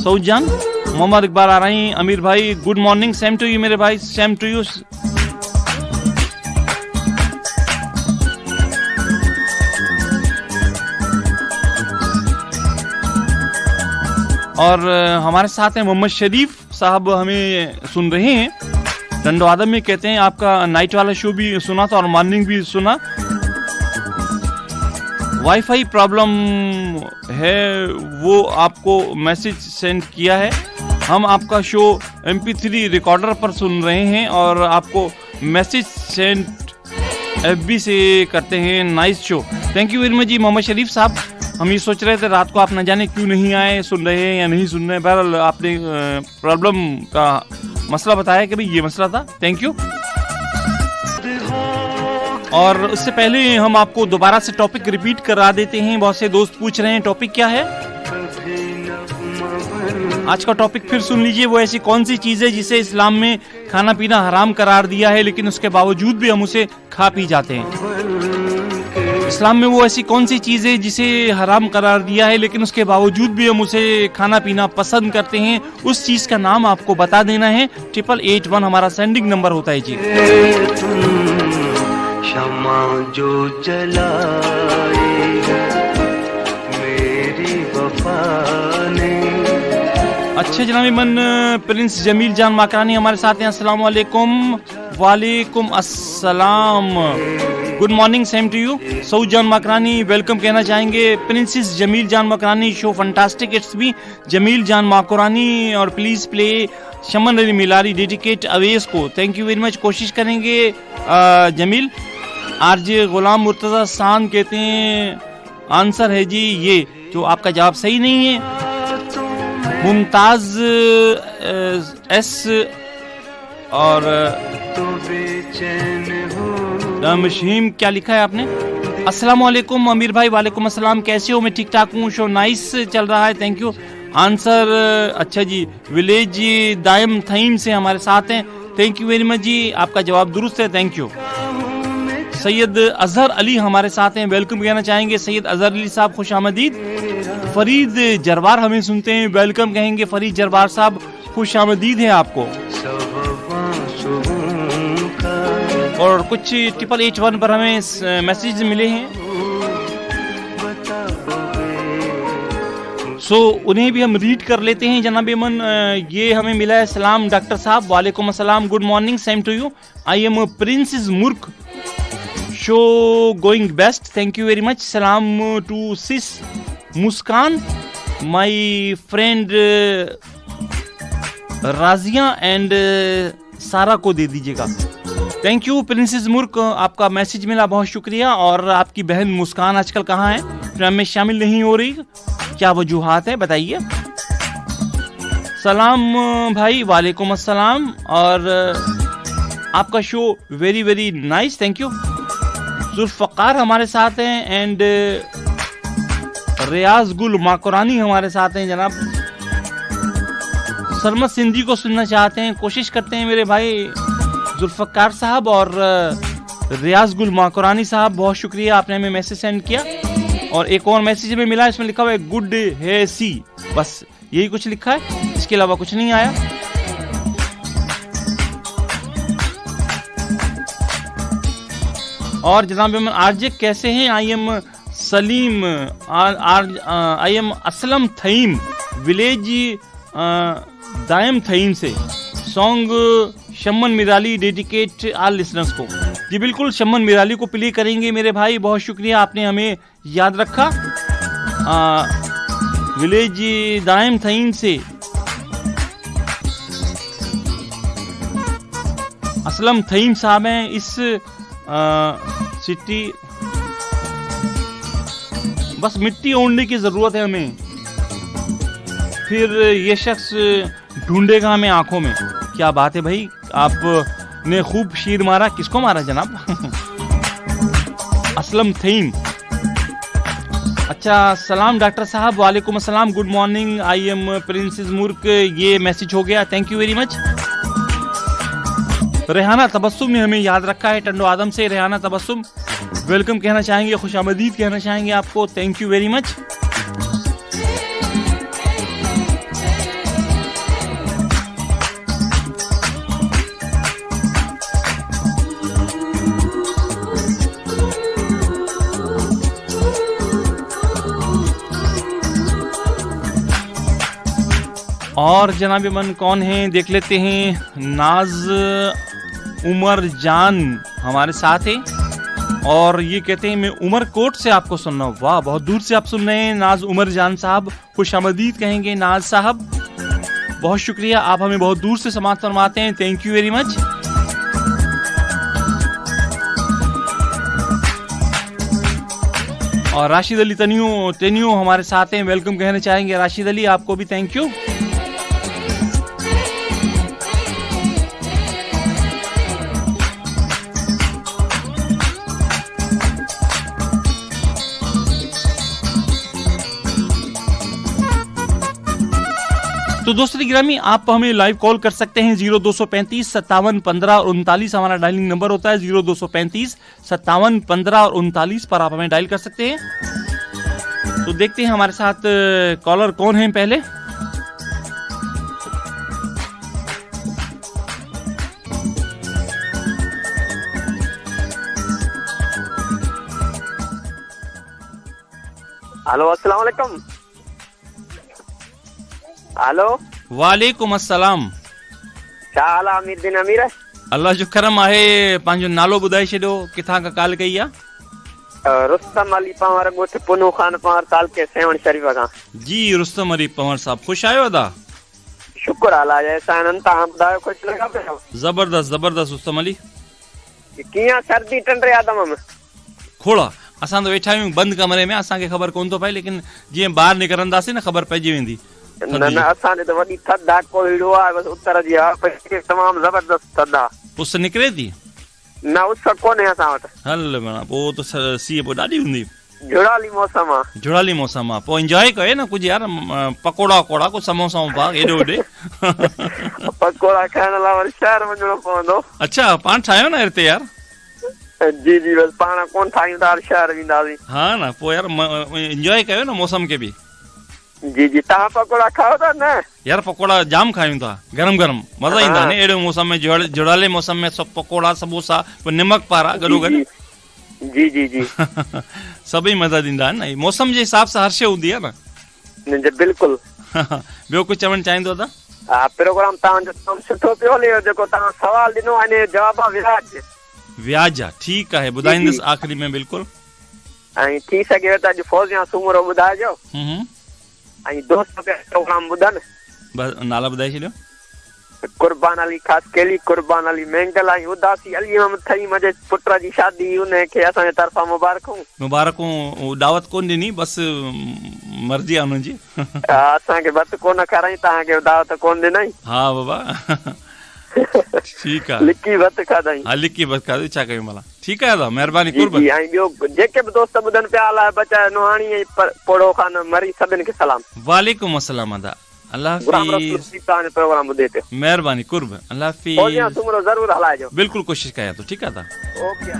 सऊद जान, मोहम्मद इकबाल आ रही, अमीर भाई good morning, same to you मेरे भाई, सेम टू यू। और हमारे साथ हैं मोहम्मद शरीफ साहब, हमें सुन रहे हैं टंडो आदम में, कहते हैं आपका नाइट वाला शो भी सुना था और मॉर्निंग भी सुना, वाईफाई प्रॉब्लम है वो आपको मैसेज सेंड किया है, हम आपका शो MP3 रिकॉर्डर पर सुन रहे हैं और आपको मैसेज सेंड FB से करते हैं, nice show, thank you very much जी मोहम्मद शरीफ साहब। हम ये सोच रहे थे रात को आप न जाने क्यों नहीं आए, सुन रहे हैं या नहीं सुन रहे हैं, बहरहाल आपने प्रॉब्लम का मसला बताया कि भाई ये मसला था, थैंक यू। और उससे पहले हम आपको दोबारा से टॉपिक रिपीट करा देते हैं। बहुत से दोस्त पूछ रहे हैं टॉपिक क्या है। आज का टॉपिक फिर सुन लीजिए। वो ऐसी कौन सी चीज है जिसे इस्लाम में खाना पीना हराम करार दिया है, लेकिन उसके बावजूद भी हम उसे खा पी जाते हैं। इस्लाम में वो ऐसी कौन सी चीज है जिसे हराम करार दिया है, लेकिन उसके बावजूद भी हम उसे खाना पीना पसंद करते हैं। उस चीज का नाम आपको बता देना है। 8881 हमारा सेंडिंग नंबर होता है जी। क्षमा जो जलाई है मेरी वफा ने। अच्छा जनाब मन प्रिंस जमील जान माकरानी हमारे साथ हैं। अस्सलाम वालेकुम। वालेकुम अस्सलाम। Good morning, same to you. Saud Jan Makrani welcome कहना चाहेंगे। Princess Jameel Jan Makrani show fantastic, it's be Jameel Jan Makrani. और प्लीज प्ले शमन अली मिलारी डेडिकेट अवेस को। Thank you very much. कोशिश करेंगे जमील। आरजे गुलाम मुर्तजा शान कहते हैं आंसर है जी ये, तो आपका जवाब सही नहीं है। मुमताज एस और मशीम क्या लिखा है आपने। अस्सलाम वालेकुम अमीर भाई। वालेकुम अस्सलाम, कैसे हो? मैं ठीक ठाक हूँ। शो नाइस चल रहा है, थैंक यू। आंसर अच्छा जी, विलेज दायम थईम से हमारे साथ हैं। थैंक यू वेरी मच जी, आपका जवाब दुरुस्त है, थैंक यू। सैयद अजहर अली हमारे साथ हैं, वेलकम कहना चाहेंगे। सैयद अजहर अली साहब खुश आमदीद। फरीद जरबार हमें सुनते हैं, वेलकम कहेंगे। फरीद जरबार साहब खुश आमदीद है आपको। और कुछ 8881 पर हमें मैसेज मिले हैं, सो उन्हें भी हम रीड कर लेते हैं जनाब मन। ये हमें मिला है। सलाम डॉक्टर साहब। वालेकुम अस्सलाम, good morning, same to you. I am princess Murk, show going best, thank you very much. सलाम to sis Muskan, my friend Razia and Sara को दे दीजिएगा। थैंक यू प्रिंसेस मुर्क, आपका मैसेज मिला, बहुत शुक्रिया। और आपकी बहन मुस्कान आजकल कहाँ है, प्रोग्राम में शामिल नहीं हो रही, क्या वजूहात है बताइए। सलाम भाई। वालेकुम अस्सलाम। और आपका show very very nice, thank you. Zulfikar हमारे साथ हैं एंड रियाज गुल माकुरानी हमारे साथ हैं जनाब। सरमत सिंधी को सुनना चाहते हैं, कोशिश करते हैं मेरे भाई जुल्फकार साहब और रियाज गुल माकुरानी साहब। बहुत शुक्रिया, आपने हमें मैसेज सेंड किया। और एक और मैसेज हमें मिला, इसमें लिखा हुआ है गुड है सी, बस यही कुछ लिखा है, इसके अलावा कुछ नहीं आया। और जनाब आरजे कैसे हैं? I am Salim, I am Aslam Thaim, village Dayam Thaim से। Song Shamman Mirali dedicate all listeners को। जी बिल्कुल, शम्मन मिराली को प्ले करेंगे मेरे भाई। बहुत शुक्रिया, आपने हमें याद रखा। विलेज दायम थईम से असलम थईम साहब हैं। इस सिटी बस मिट्टी ओढ़ने की जरूरत है हमें, फिर ये शख्स ढूंढेगा हमें आंखों में। क्या बात है भाई, आपने खूब शीर मारा। किसको मारा जनाब? असलम थईम। अच्छा, सलाम डॉक्टर साहब। वालेकुम अस्सलाम, good morning. I am princess Murk. ये मैसेज हो गया, thank you very much. Rehana Tabassum ने हमें याद रखा है, टंडो आदम से। रेहाना तबस्सुम वेलकम कहना चाहेंगे, खुशामदीद कहना चाहेंगे आपको, थैंक यू वेरी मच। और जनाब मन कौन है देख लेते हैं। नाज उमर जान हमारे साथ है और ये कहते हैं मैं उमरकोट से आपको सुन रहा हूँ। वाह, बहुत दूर से आप सुन रहे हैं नाज उमर जान साहब, खुशामदीद कहेंगे नाज साहब। बहुत शुक्रिया, आप हमें बहुत दूर से समात फरमाते हैं, थैंक यू वेरी मच। और राशिद अली तेनियो हमारे साथ हैं, वेलकम कहना चाहेंगे राशिद अली, आपको भी थैंक यू। तो दोस्तों गिरामी, आप हमें लाइव कॉल कर सकते हैं 0235 57 15 और 39। हमारा डायलिंग नंबर होता है 0235 57 15 और 39 पर आप हमें डायल कर सकते हैं। तो देखते हैं हमारे साथ कॉलर कौन है पहले। हेलो, अस्सलाम वालेकुम। हेलो, वालेकुम अस्सलाम। छा हाल आहे? अमीर दिन अमीर। अल्लाह जो करम आहे। पंहिंजो नालो ॿुधाए छॾियो, किथां खां कॉल कई आहे? रुस्तम अली पंवर, ॻोठ पुनू खान पंवर, तालके सेवण शरीफ खां। जी रुस्तम अली पंवर साहब, ख़ुशि आहियो अदा? शुक्र अलाह जो एहसान। तव्हां ॿुधायो, ख़ुशि लॻा पिया? ज़बरदस्त ज़बरदस्त रुस्तम अली। कीअं सर्दी टंडे आहे तमामु? खोड़ा असां तो वेठा आहियूं बंदि कमरे में, असांखे ख़बर कोन थो पए, लेकिन जीअं ॿाहिरि निकिरंदासीं न ख़बर पइजी वेंदी। न न, असांजे त वॾी थधि आहे, कोई अहिड़ो आहे बसि उत्तर जी हवा तमामु ज़बरदस्त थधि आहे। उस निकिरे थी? न, उस कोन्हे असां वटि। हल भेण, पोइ त सीअ पोइ ॾाढी हूंदी। जुड़ाली मौसम आहे। जुड़ाली मौसम आहे, पोइ इंजॉय कयो न कुझु यार, पकोड़ा वकोड़ा कुझु समोसा वोसा हेॾे होॾे। पकोड़ा खाइण लाइ वरी शहर वञिणो पवंदो। अच्छा, पाण ठाहियो न हिते यार? जी जी, बसि पाण कोन ठाहियूं था, शहर वेंदासीं। हा न, पोइ यार इंजॉय कयो न मौसम खे बि। जी जी, तव्हां पकोड़ा खाओ था न? यार पकोड़ा जाम खायूं था, गरम गरम मज़ा ईंदा ने अहिड़े मौसम में, जुड़ाले मौसम में सब पकोड़ा समोसा पोइ निमक पारा गॾो गॾु। जी जी जी, सभई मज़ा ॾींदा आहिनि न, मौसम जे हिसाब सां हर शइ हूंदी आहे न। जी बिल्कुलु। ॿियो कुझु चवणु चाहींदो था? हा, प्रोग्राम तव्हांजो तमामु सुठो पियो हले। जेको तव्हां सवाल ॾिनो आहे जवाब आहे विराज। व्याज आहे, ठीकु आहे, ॿुधाईंदुसि आख़िरी में बिल्कुलु। ऐं थी सघेव त अॼु फौजिया सूमरो ॿुधाइजो। ऐं दोस्त प्रोग्राम ॿुधनि। बसि नाला ॿुधाए छॾियो। कुर्बान अली खासकेली, कुर्बान अली मेंगल, ऐं उदासी अली अहमद मुंहिंजे पुट जी शादी, उनखे असांजे तरफ़ां मुबारकूं। दावत कोन ॾिनी, बसि मर्ज़ी आहे हुनजी। असांखे बत कोन खाराई, तव्हांखे दावत कोन ॾिनई। हा बाबा, ठीकु आहे। लिकी बत खाधाई। हा, लिकी बत खाधी, छा कयूं भला। ठीकु आहे दादा, महिरबानी। ऐं ॿियो जेके बि दोस्त ॿुधनि पिया, अलाह बचाए नुहाणी ऐं पोड़ो खान मरी सभिनि खे सलाम। वालेकुम अस्सलाम अदा, अल्लाह हाफ़िज़। प्रोग्राम ॿुधे पियो, महिरबानी कुर्ब, अल्लाह हाफ़िज़। सूमरो ज़रूरु हलाइजो। बिल्कुलु कोशिशि कयां थो, ठीकु आहे दादा। ओके।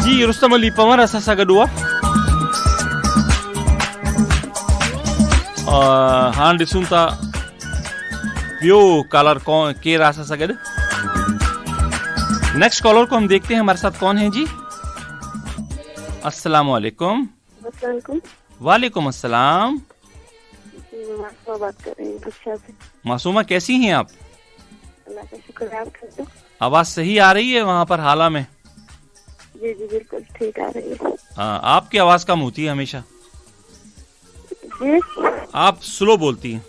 जी रुस्तम अली पंवर असां सां गॾु आहे। हाणे ॾिसूं था ॿियो कॉलर कौन केरु आहे असां सां गॾु। नेक्स्ट कॉलर को हम देखते हैं, हमारे साथ कौन है जी। अस्सलाम वालेकुम। वालेकुम अस्सलाम। बात कर रही हूँ। मासूमा कैसी हैं आप? अल्लाह का शुक्र है, आप कैसे हो? आवाज सही आ रही है वहाँ पर हाला में? जी जी बिल्कुल ठीक आ रही है। हाँ, आपकी आवाज कम होती है हमेशा। जी, आप स्लो बोलती हैं।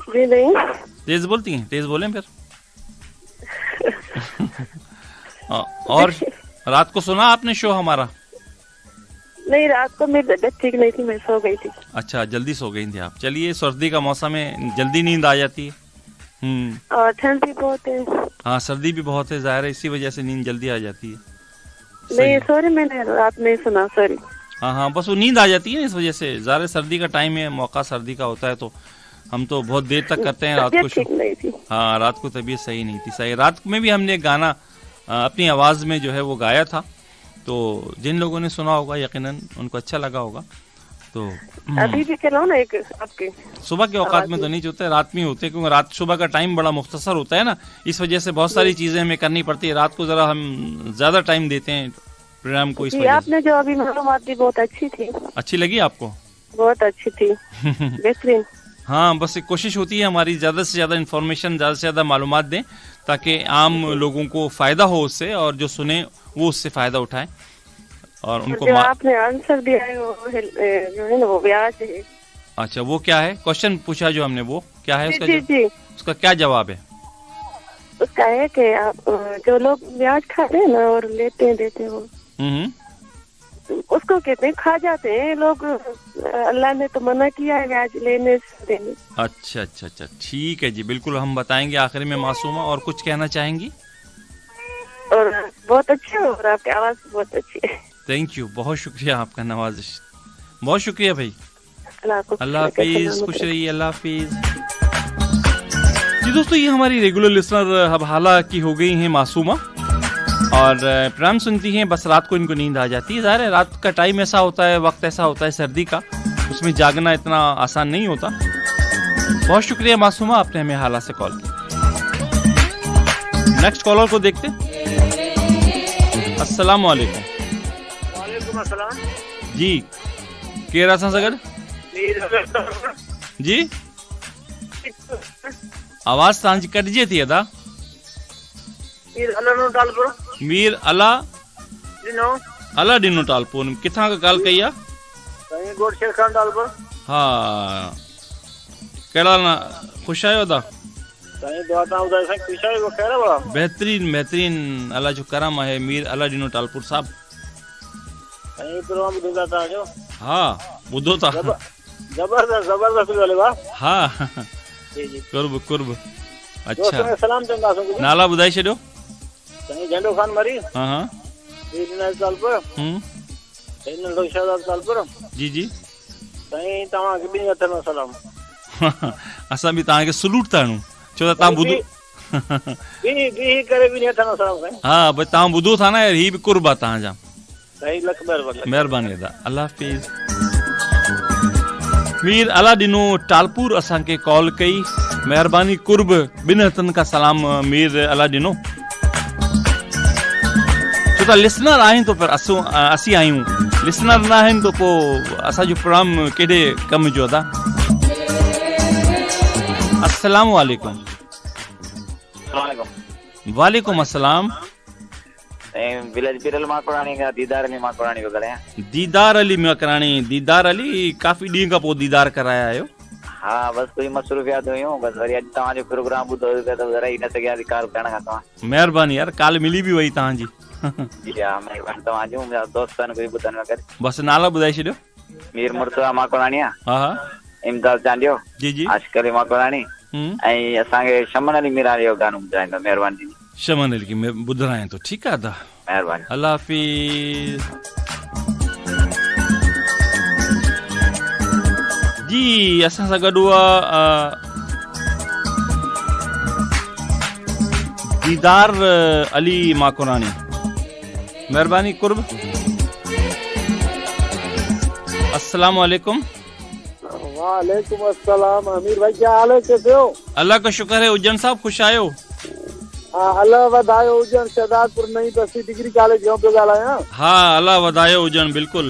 जी नहीं, तेज बोलती हैं, तेज बोलें फिर। और रात को सुना आपने शो हमारा? नहीं, रात को मेरी तबीयत ठीक नहीं थी, मैं सो गई थी। अच्छा, जल्दी सो गई थी आप। चलिए, सर्दी का मौसम है, जल्दी नींद आ जाती है। और ठंड भी बहुत है। हाँ, सर्दी भी बहुत है, जाहिर है, इसी वजह से नींद जल्दी आ जाती है। नहीं सॉरी, मैंने रात नहीं सुना, सॉरी। हाँ हाँ, बस वो नींद आ जाती है इस वजह से, ज़्यादा सर्दी का टाइम है, मौका सर्दी का होता है, तो हम तो बहुत देर तक करते हैं रात को शो। नहीं थी। हाँ, रात को तबीयत सही नहीं थी। सही, रात में भी हमने गाना अपनी आवाज़ में जो है वो गाया था, तो जिन लोगों ने सुना होगा यकीनन उनको अच्छा लगा होगा। तो अभी भी चलाओ ना एक आपके। सुबह के औकात में तो नहीं होते, रात में होते, क्योंकि रात सुबह का टाइम बड़ा मुख्तसर होता है ना, इस वजह से बहुत सारी चीज़ें हमें करनी पड़ती है। रात को ज़रा हम ज़्यादा टाइम देते हैं प्रोग्राम को, इस वजह से। आपने जो अभी मालूमात दी बहुत अच्छी थी। अच्छी लगी आपको? बहुत अच्छी थी, बेहतरीन। हाँ, बस एक कोशिश होती है हमारी, ज़्यादा से ज़्यादा इन्फॉर्मेशन, ज़्यादा से ज़्यादा मालूमात दें, ताकि आम लोगों को फ़ायदा हो उससे, और जो सुने वो उससे फ़ायदा उठाएं। और उनको जो आपने आंसर दिया है वो जो है ना, वो ब्याज है। अच्छा, वो क्या है? क्वेश्चन पूछा जो हमने, वो क्या है? उसका जी जी, उसका क्या जवाब है? उसका है कि आप जो लोग ब्याज खाते हैं ना और लेते हैं देते हैं, वो उसको कहते हैं खा जाते हैं लोग। अल्लाह ने तो मना किया है ब्याज लेने से देने। अच्छा अच्छा अच्छा, ठीक है जी, बिल्कुल हम बताएंगे आखिरी में। मासूमा, और कुछ कहना चाहेंगी? और बहुत अच्छे हो, और आपकी आवाज बहुत अच्छी है। थैंक यू, बहुत शुक्रिया आपका नवाजिश, बहुत शुक्रिया भाई। अल्लाह हाफिज, खुश रहिए, अल्लाह हाफिज। जी दोस्तों, ये हमारी रेगुलर लिसनर हबहाला की हो गई हैं मासूमा, और प्रोग्राम सुनती हैं, बस रात को इनको नींद आ जाती है। ज़ाहिर है रात का टाइम ऐसा होता है, वक्त ऐसा होता है सर्दी का, उसमें जागना इतना आसान नहीं होता। बहुत शुक्रिया मासूमा, आपने हमें हाला से कॉल किया। नेक्स्ट कॉलर को देखते। अस्सलाम वालेकुम। वालेकुम अस्सलाम जी, केरा सा सगड़ जी, आवाज तव्हांजी कटिजे थी अदा। मीर अला अला डिनो टालपुर, किथां का कॉल कई आहे? हा, कहिड़ा ना ख़ुश आहियो अदा? बेहतरीन बेहतरीन, अल्लाह जो करम आहे। मीर अला डिनो टालपुर साहब। हा, ॿुधो था। हा, कुर्ब कुर्ब। अच्छा, नाला ॿुधाए छॾियो। झंडो खान मरी। हाँ, जी जी, सलाम। असां बि तव्हांखे सलूट था हणूं, छो त तव्हां ॿुधो। हा, भई तव्हां ॿुधो था न यार, ही बि कुर्ब आहे तव्हांजा। महिरबानी अदा, अल्लाह हाफिज। मीर अला डिनो टालपुर असांखे कॉल कई, महिरबानी, कुर्ब, ॿिनि हथनि खां सलाम मीर अला डिनो। छो त लिसनर आहिनि तो पर असीं आहियूं, लिसनर न आहिनि तो पोइ असांजो प्रोग्राम केॾे कम जो अदा। अस्सलाम वालेकुम। वालेकुम अस्सलाम। विलेज पिरल माकोरानी का दीदार अली माकोरानी को करे। दीदार अली माकोरानी, दीदार अली काफ़ी ॾींहं खां पोइ दीदार कराया आहियो। हाँ, बस कोई मसरूफियात हुयूं, बस वरी अॼु तव्हांजो प्रोग्राम ॿुधो त ज़रा ई न सघिया कार करण खां तव्हां। महिरबानी यार, काल मिली बि वई तव्हांजी। जी हा, महिरबानी तव्हांजो, मुंहिंजा दोस्तनि खे बि ॿुधण करे। बस नाला ॿुधाए छॾियो। मीर मुर्तज़ा माकोरानी, हा हा, इमदाद चांडियो, जी जी, आशिक़ अली माकोरानी, ऐं असांखे शमन अली मीरानी जो गानो ॿुधाईंदो। महिरबानी जी। शमन अली की ॿुधायां थो, ठीकु आहे अदा, महिरबानी, अल्लाह हाफिज़। जी, असां सां गॾु दीदार अली माकोरानी, महिरबानी, कुर्ब। अस्सलाम वालेकुम। वालेकुम अस्सलाम। अमीर भाई क्या हाल है, कैसे हो? अल्लाह का शुक्र है। उज्जैन साहब खुश आयो? अल्लाह वधायो उज्जैन, शहदादपुर नई 10वीं डिग्री कॉलेज जो पे ॻाल्हायां। हा, अल्लाह वधायो उज्जैन, बिल्कुल।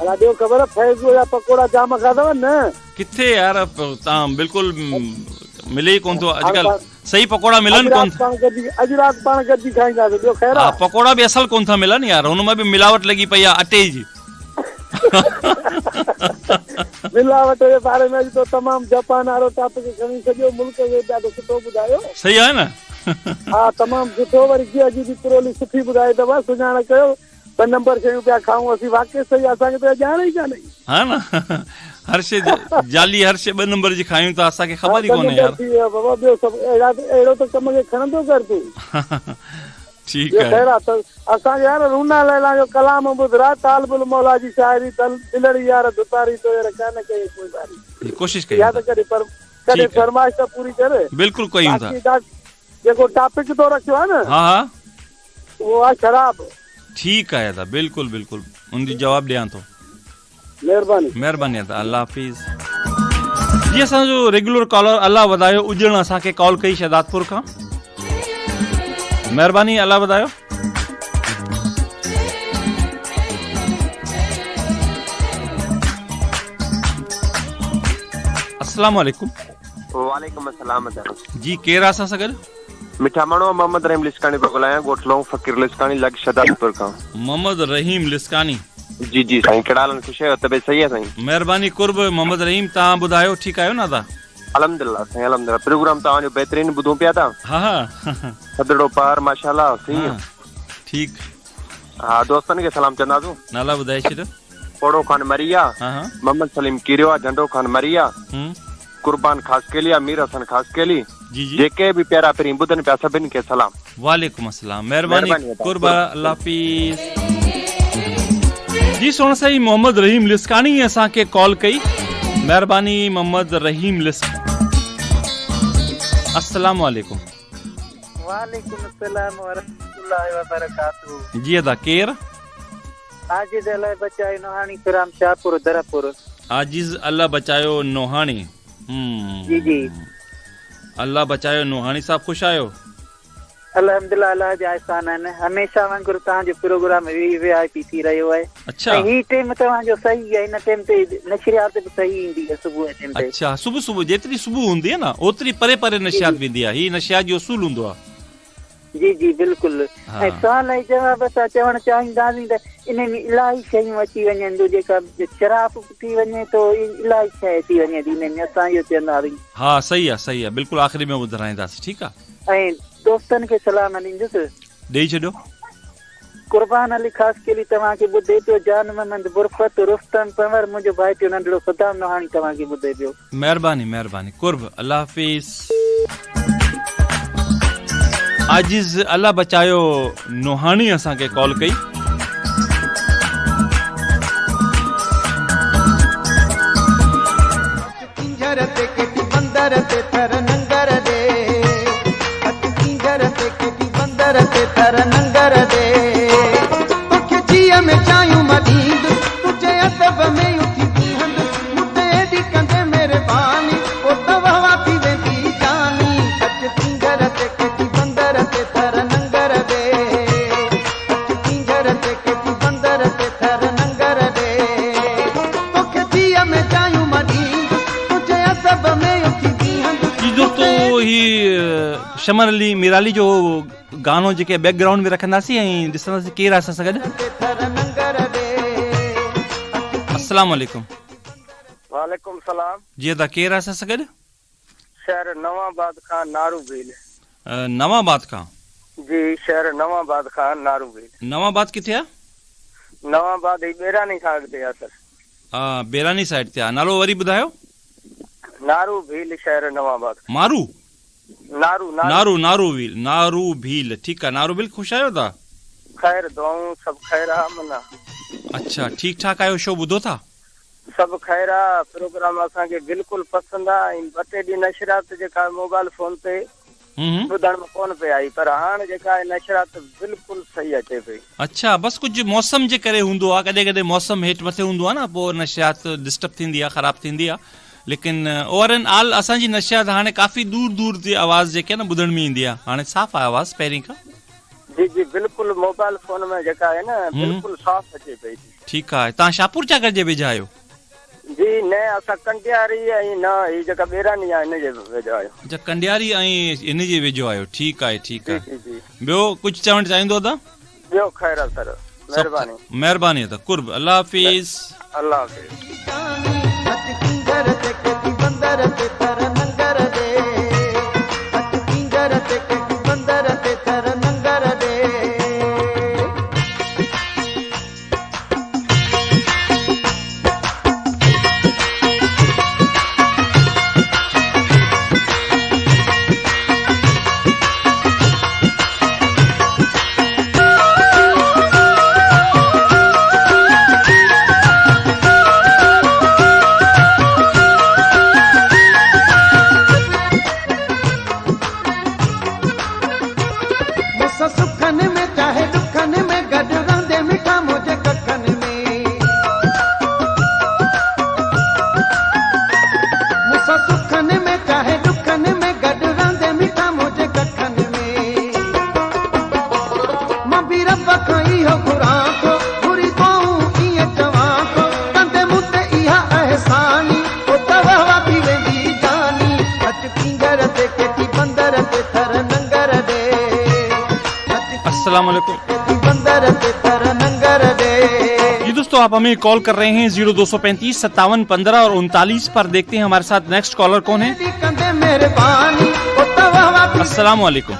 अल्लाह ॾियो ख़बर है, फैज़ जा पकोड़ा जाम खाधव न? किथे यार, तव्हां बिल्कुल मिले ई कोन थो अॼुकल्ह, सही पकोड़ा मिलन कोन था। अॼु राति पाण गॾिजी खाईंदासीं, ॿियो ख़ैर आहे? पकोड़ा बि असल कोन था मिलन यार, हुनमें बि मिलावट लगी पई आहे अटे जी। मिलावट जे बारे में तो तमाम जापान वारो टॉपिक खणी सॼो मुल्क खे ॾाढो सुठो ॿुधायो। सही आहे न? हा, तमाम सुठो। वरी कीअं अॼु जी पुरोली सुठी ॿुधाई अथव, सुञाण कयो। 2 नंबर शयूं पिया खाऊं असीं, वाकई सही, असांखे त ॼाण ई कान्हे। हा न, हर शइ जाली, हर शइ 2 नंबर जी खायूं था, असांखे ख़बर ई कोन्हे यार। बाबा ॿियो सभु अहिड़ो त कम खे खणंदो कर तूं। ठीकु आहे। ख़ैर आहे त असांखे यार रूना लैला जो कलाम ॿुधरा, तालबुल मौला जी शाइरी, दिलड़ी यार दुतारी तो यार कान कई कोई बारी। कोशिश कई याद करे, पर कॾहिं फरमाइश त पूरी करे। बिल्कुल कयूं था। जेको टॉपिक तो रखियो आहे न, हा, वो आहे शराब। ठीकु आहे दादा, बिल्कुल बिल्कुल उनजी जवाब ॾियां थो। महिरबानी, महिरबानी दादा, अल्लाह हाफिज़। जी, असांजो रेगुलर कॉलर अल्लाह वधायो उजण असांखे कॉल कई शहदादपुर खां। महिरबानी, अल्लाह वधायो। अस्सलाम वालेकुम। वालेकुम अस्सलाम। जी, केरु असां सां गॾु? मिठा माण्हू मोहम्मद रहीम लिस्कानी पियो ॻाल्हायां, ॻोठलो फ़कीर लिस्कानी लग शहदादपुर खां। मोहम्मद रहीम लिस्कानी। जी जी साईं, कहिड़ा हाल? ख़ुशि आहियो? तबियत सही आहे साईं? महिरबानी, कुर्ब। मोहम्मद रहीम, तव्हां ॿुधायो, ठीकु आहियो न दादा? अल्हम्दुलिल्लाह साईं, अल्हम्दुलिल्लाह। प्रोग्राम तव्हांजो बहितरीन ॿुधूं पिया था। हा हा, थदड़ो पार माशाल्लाह। सही, ठीकु। हा, दोस्तनि खे सलाम चवंदासूं। नाला ॿुधाए छॾियो। पोड़ो खान मरिया, मोहम्मद सलीम कीरियो, झंडो खान मरिया, कुर्बान खासकेलिया, मीर हसन खासकेली, जेके भी प्यारा पहिरीं ॿुधनि पिया सभिनि खे सलाम। वालेकुम अस्सलाम, महिरबानी, कुर्बा, अल्लाह हाफिज़। जी, सोन साईं मोहम्मद रहीम लिस्कानी असांखे कॉल कई। मेहरबानी मोहम्मद रहीम लिस्ट। अस्सलाम वालेकुम। वालेकुम अस्सलाम व रहमतुल्लाहि व बरकातहू। जी अदा केर? आजिज अल्लाह बचायो नोहानी फिराम शाहपुर दरापुर। आजिज अल्लाह बचायो नोहानी। जी जी। अल्लाह बचायो नोहानी साहब खुश आयो? अल्हम्दुलिल्लाह अल्लाह जा एहसान आहिनि। हमेशा वांगुरु तव्हांजो प्रोग्राम VIP थी रहियो आहे। अच्छा। ही टाइम तव्हांजो सही आहे, हिन टाइम ते नशरियात बि सही ईंदी आहे सुबुह जे टाइम ते। अच्छा, सुबुह जेतिरी सुबुह हूंदी आहे न ओतिरी परे परे नशियात वेंदी आहे। ही नशियात जो उसूल हूंदो आहे। जी जी बिल्कुलु। ऐं सवाल ऐं जवाब असां चवणु चाहींदासीं त इन में इलाही शयूं अची वञनि थियूं, जेका शराब थी वञे तो इलाही शइ थी वञे थी इन में, असां इहो चवंदासीं। हा सही आहे बिल्कुलु आख़िरी में ॿुधाईंदासीं। ठीकु आहे। ऐं दोस्तनि खे सलाम ॾींदुसि। ॾेई छॾियो। कुर्बान अली ख़ासि केली तव्हांखे ॿुधे पियो, जान महमद बुरफत रुस्तम पंवर मुंहिंजो भाई पियो नंढड़ो सदाम नोहानी तव्हांखे ॿुधे पियो। महिरबानी कुर्ब। अल्लाह हाफ़िज़। आजिज़ अल्लाह बचायो नोहानी असांखे कॉल कई। शमर अली मिराली जो गानो जेके बैकग्राउंड में रखंदासीं ऐं ॾिसंदासीं केरु आहे असां सां गॾु। अस्सलाम वालेकुम। वालेकुम सलाम। जी अदा केरु आहे असां सां गॾु? शहर नवाबाद खां नारूबील। नवाबाद खां? जी शहर नवाबाद खां नारूबील। नवाबाद किथे आहे? नवाबाद ही बेरानी खां अॻिते आहे सर। बेरानी साइड ते आहे। नालो वरी ॿुधायो। नारूबील शहर नवाबाद। मारू नारू भील। ठीकु आहे। नारूबील खुश आहियो था? ख़ैर दुआऊं सभु ख़ैर आहे मना। अच्छा ठीकु ठाक आहियो? शो ॿुधो था? सभु ख़ैर आहे। प्रोग्राम असांखे बिल्कुलु पसंदि आहे। ॿ टे ॾींहं नशरात जेका मोबाइल फोन ते ॿुधण में कोन पे आई, पर हाणे जेका आहे नशरात बिल्कुलु सही अचे पई। अच्छा बस कुछ मौसम जे करे हूंदो आहे, कॾहिं कॾहिं मौसम हेठि मथे हूंदो आहे न, पोइ नशरात डिस्टर्ब थींदी आहे, ख़राब थींदी आहे। लेकिन ओवरऑल ऑल असांजी नशियात हाणे काफ़ी दूर दूर जी आवाज़ जेके आहे न ॿुधण में ईंदी आहे। हाणे साफ़ आहे आवाज़ पहिरीं खां। जी जी बिल्कुलु मोबाइल फोन में जेका आहे न बिल्कुलु साफ़ अचे पई। ठीकु आहे। तव्हां शाहपुर चा गॾिजे वेझा आहियो? जी न असां कंडियारी ऐं न ही जेका बेरानी आहे इन जे वेझो आहियो। अच्छा कंडियारी ऐं इन जे वेझो आहियो। ठीकु आहे। ॿियो कुझु चवणु चाहींदो था? ॿियो ख़ैर आहे सर। महिरबानी अदा कुर्ब। अल्लाह हाफ़िज़। अल्लाह हाफ़िज़। जी दोस्तों आप हमें कॉल कर रहे हैं 0235 57 15 और 39 पर। देखते हैं हमारे साथ नेक्स्ट कॉलर कौन है। अस्सलाम वालेकुम।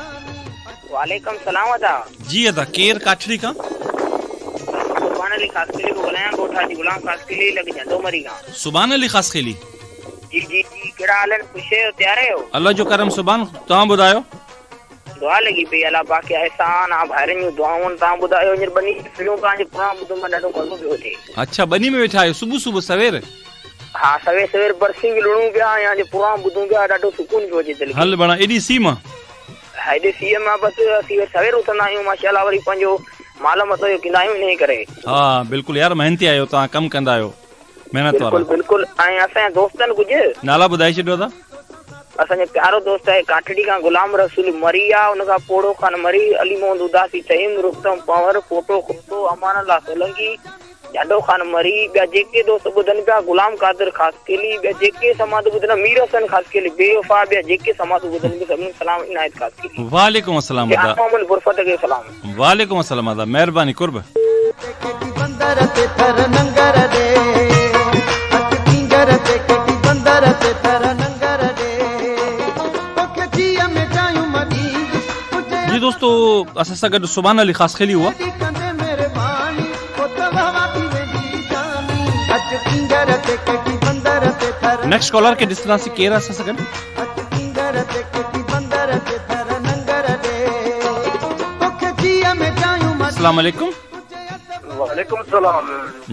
वालेकुम सलाम अदा। जी अदा केर काठड़ी का? सुभान अली खास खेली को बुलाया कोठा जी गुलाम खास खेली लग जंदो मरी का। सुभान अली खास खेली। जी जी जी केड़ा हाल है? खुश हो? तैयार हो? अल्लाह जो करम सुभान। तव्हां ॿुधायो? दुआ लगी पई अल्लाह बाकी एहसान आ भाइरन जो दुआऊं। तव्हां ॿुधायो हींअर बनी फिल्मूं तव्हांजे पुराणो ॿुधो मां ॾाढो मज़ो पियो थिए। अच्छा बनी में वेठा आहियो सुबुह सुबुह सवेर? हाँ सवेर सवेर बरसी भी लुणू पिया या जो पुराण ॿुधूं पिया ॾाढो सुकून पियो अचे दिलि खे। हल बणा एॾी सीमा हेॾे सीअ मां बसि असीं सवेर उथंदा आहियूं माशाल्लाह, वरी पंहिंजो माल मतो जो कंदा आहियूं इन करे। हा बिल्कुलु यार, मेहनती आहियो तव्हां, कमु कंदा आहियो, महिनत वारा। बिल्कुलु बिल्कुलु। ऐं असांजा दोस्तनि कुझु नाला ॿुधाए छॾियो था। असांजो प्यारो दोस्त आहे काठड़ी खां गुलाम रसूल मरी आहे, उनखां पोड़ो खान मरी, अली मोहम्मद उदासी तहीम, रुस्तम पंवर, फोटो खुटो, अमान अल्लाह सोलंकी, जाडो खान मरी, ॿिया जेके दोस्त ॿुधनि पिया, गुलाम कादिर ख़ासकेली, ॿिया जेके समाज ॿुधनि, मीर हसन ख़ासकेली, बेवफा, ॿिया जेके समाज ॿुधनि पिया सभिनी सलाम इनायत ख़ासकेली। वालेकुम अस्सलाम अदा। मोहम्मद बुरफत खे सलाम। वालेकुम अस्सलाम अदा, महिरबानी कुर्ब। जी दोस्तों, असां सां गॾु सुभान अली ख़ासकेली हुआ। नेक्स्ट कॉलर के ॾिसंदा से केरु असां सां गॾु। अस्सलाम वालेकुम। वालेकुम सलाम।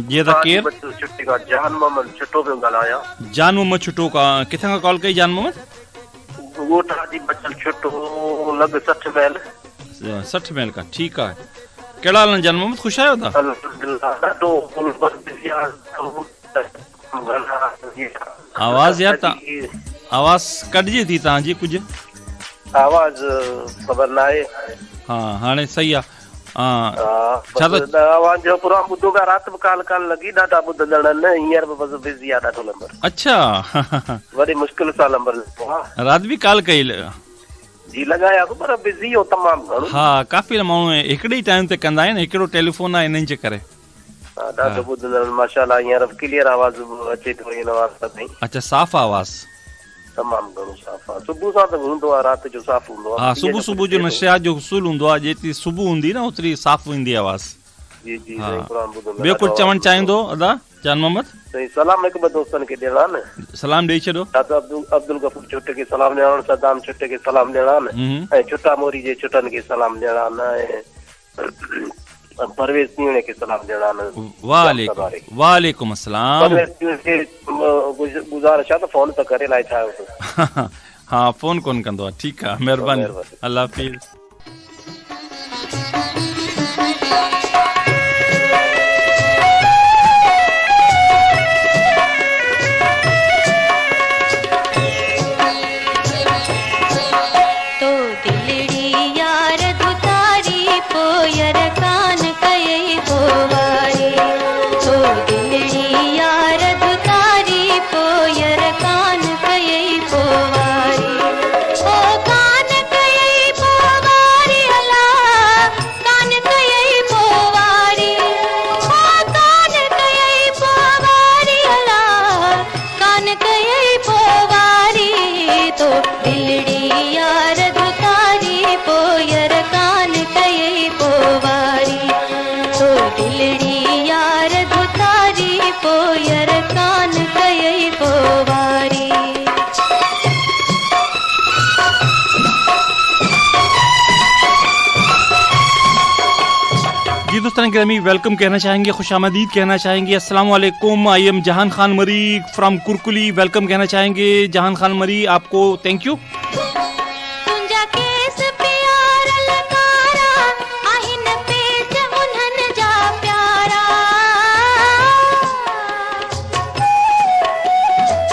जी दा केरु? छुट्टी का जान मोहम्मद छुट्टो पियो ॻाल्हायां। जान मोहम्मद छुट्टो का किथां खां कॉल कई? जान मोहम्मद गोठा जी बचल छुट्टो लॻ 60 मैल। 60 मैल का, ठीकु आहे। कहिड़ा हाल आहिनि जान मोहम्मद, ख़ुशि आहियो तव्हां? आवाज़ यार आवाज़ कटिजे थी तव्हांजी कुझु। आवाज़ ख़बर न आहे। हा हाणे सही आहे। छा त आवाज़ जो पूरा ॿुधो पिया, राति बि काल काल लॻी, ॾाढा ॿुधंदड़ आहिनि, हींअर बि बसि बिज़ी आहे ॾाढो नंबर। अच्छा वरी मुश्किल सां नंबर राति बि कॉल कई जी लॻाया पर बिज़ी हो तमामु घणो। हा काफ़ी माण्हू हिकिड़े ई टाइम ते कंदा आहिनि, हिकिड़ो टेलीफोन आहे इन्हनि जे करे। ॾाढो ॿुधंदड़ माशाल्लाह, हींअर क्लियर आवाज़ अचे थो हिन वास्ते ताईं। अच्छा साफ़ आवाज़ तमामु घणो साफ़ आहे। सुबुह सां त हूंदो आहे, राति जो साफ़ हूंदो आहे। हा सुबुह जो नशियात जो उसूल हूंदो आहे, जेतिरी सुबुह हूंदी न ओतिरी साफ़ ईंदी आवाज़। जी जी। ॿियो कुझु चवणु चाहींदो अदा जान मोहम्मद? सलाम हिकु ॿ दोस्तनि खे ॾियणा न। सलाम ॾेई छॾो। अब्दुल गफूर छुट्टे खे सलाम ॾियणा, सदाम छुट्टे खे सलाम ॾियणा न, ऐं छुट्टा मोरी जे छुटनि खे सलाम ॾियणा न, ऐं परवेज़ तीवणे खे सलाम ॾियणा न। वालेकुम अस्सलाम। गुज़ारिश आहे त फोन त करे लाइ छा। हा फोन कोन कंदो आहे, ठीकु आहे, महिरबानी, अल्लाह हाफ़िज़। गिरामी वेलकम कहना चाहेंगे, खुशामदीद कहना चाहेंगे। अस्सलाम वालेकुम। आई एम जहान खान मरी फ्रॉम कुरकुली। वेलकम कहना चाहेंगे जहान खान मरी आपको, थैंक यू।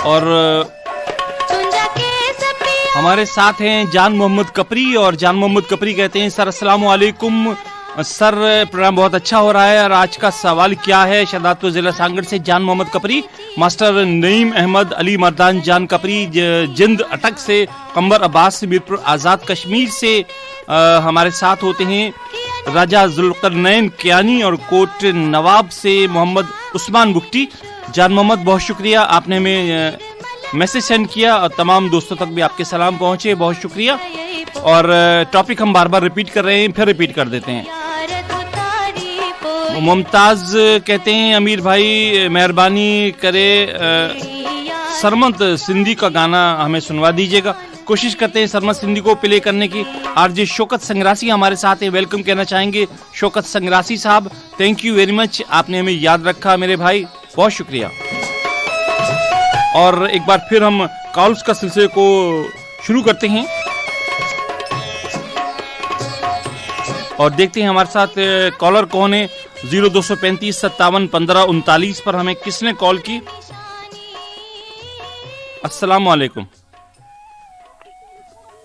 और हमारे साथ हैं जान मोहम्मद कपरी, और जान मोहम्मद कपरी कहते हैं सर अस्सलाम वालेकुम सर, प्रोग्राम बहुत अच्छा हो रहा है और आज का सवाल क्या है? शहदादपुर जिला सांगड़ से जान मोहम्मद कपरी। मास्टर नईम अहमद अली मर्दान जान कपरी, जिंद अटक से कंबर अब्बास मीरपुर आज़ाद कश्मीर से हमारे साथ होते हैं। राजा जुल्करनैन कियानी और कोट नवाब से मोहम्मद उस्मान बुख्ती। जान मोहम्मद बहुत शुक्रिया, आपने हमें मैसेज सेंड किया और तमाम दोस्तों तक भी आपके सलाम पहुँचे, बहुत शुक्रिया। और टॉपिक हम बार बार रिपीट कर रहे हैं, फिर रिपीट कर देते हैं। मुमताज कहते हैं अमीर भाई मेहरबानी करे सरमत सिंधी का गाना हमें सुनवा दीजिएगा। कोशिश करते हैं सरमत सिंधी को प्ले करने की। आरजे शौकत संग्रासी हमारे साथ हैं, वेलकम कहना चाहेंगे शौकत संग्रासी साहब, थैंक यू वेरी मच, आपने हमें याद रखा मेरे भाई, बहुत शुक्रिया। और एक बार फिर हम कॉल्स का सिलसिले को शुरू करते हैं और देखते हैं हमारे साथ कॉलर कौन है। 0235 57 15 39 पर हमें किसने कॉल की। अस्सलाम वालेकुम।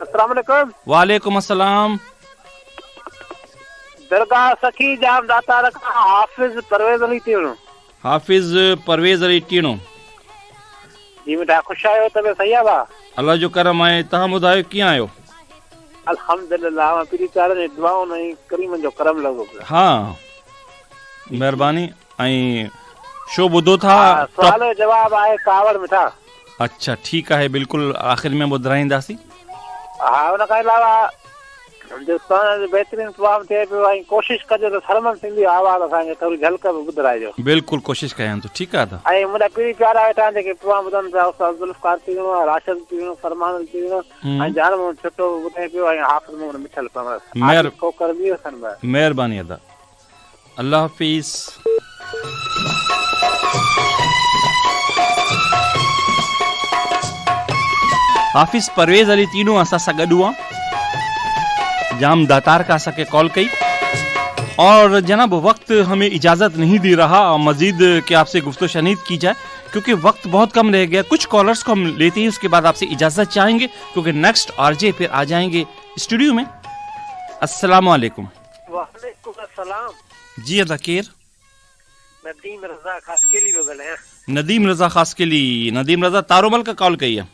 अस्सलाम वालेकुम। वालेकुम अस्सलाम। दरगाह सखी जाम दाता रखा हाफिज परवेज अली टीणो। हाफिज परवेज अली टीणो जी बेटा खुश आयो तबे सही आवा। अल्लाह जो करम आहे। तहां ॿुधायो कीअं आहियो? अल्हम्दुलिल्लाह मां पीरी चार ने दुआओं ने करीम जो करम लगो। हाँ मेहरबानी। ऐं शो ॿुधो था? सवाल जवाब आहे कावड़ मिठा। अच्छा ठीकु आहे, बिल्कुलु आख़िर में ॿुधाईंदासीं। हा उन खां अलावा जो बेहतरीन प्रोग्राम थिए पियो ऐं कोशिशि कजो त सरमन सिंधी आवाज़ असांखे थोरी झलक बि ॿुधाइजो। बिल्कुलु कोशिशि कयां थो। ठीकु आहे। ऐं मुंहिंजा पीरी प्यारा वेठा जेके प्रोग्राम ॿुधनि पिया उस्ताद ज़ुल्फ़कार टीणो, राशिद टीणो, फरमान टीणो ऐं जान मूं छुटो ॿुधाए पियो ऐं हाफ़िज़ मूं मिठल पमर कोकर बि अथनि। महिरबानी अदा। अल्लाह हाफ़िज़। हाफिज परवेज अली तीनों असां सां गॾु हुआ। जाम दातार का असांखे कॉल कई और जनाब वक्त हमें इजाज़त नहीं दे रहा मजीद कि आपसे गुफ्तो शनीद की जाए क्योंकि वक्त बहुत कम रह गया। कुछ कॉलर्स को हम लेते हैं, उसके बाद आपसे इजाज़त चाहेंगे क्योंकि नेक्स्ट आरजे फिर आ जाएंगे स्टूडियो में। अस्सलाम वालेकुम। वालेकुम अस्सलाम। जी अदा केर? नदीम रज़ा खासकेली बगल। नदीम रज़ा खासकेली। नदीम रज़ा तारोमल का कॉल कई है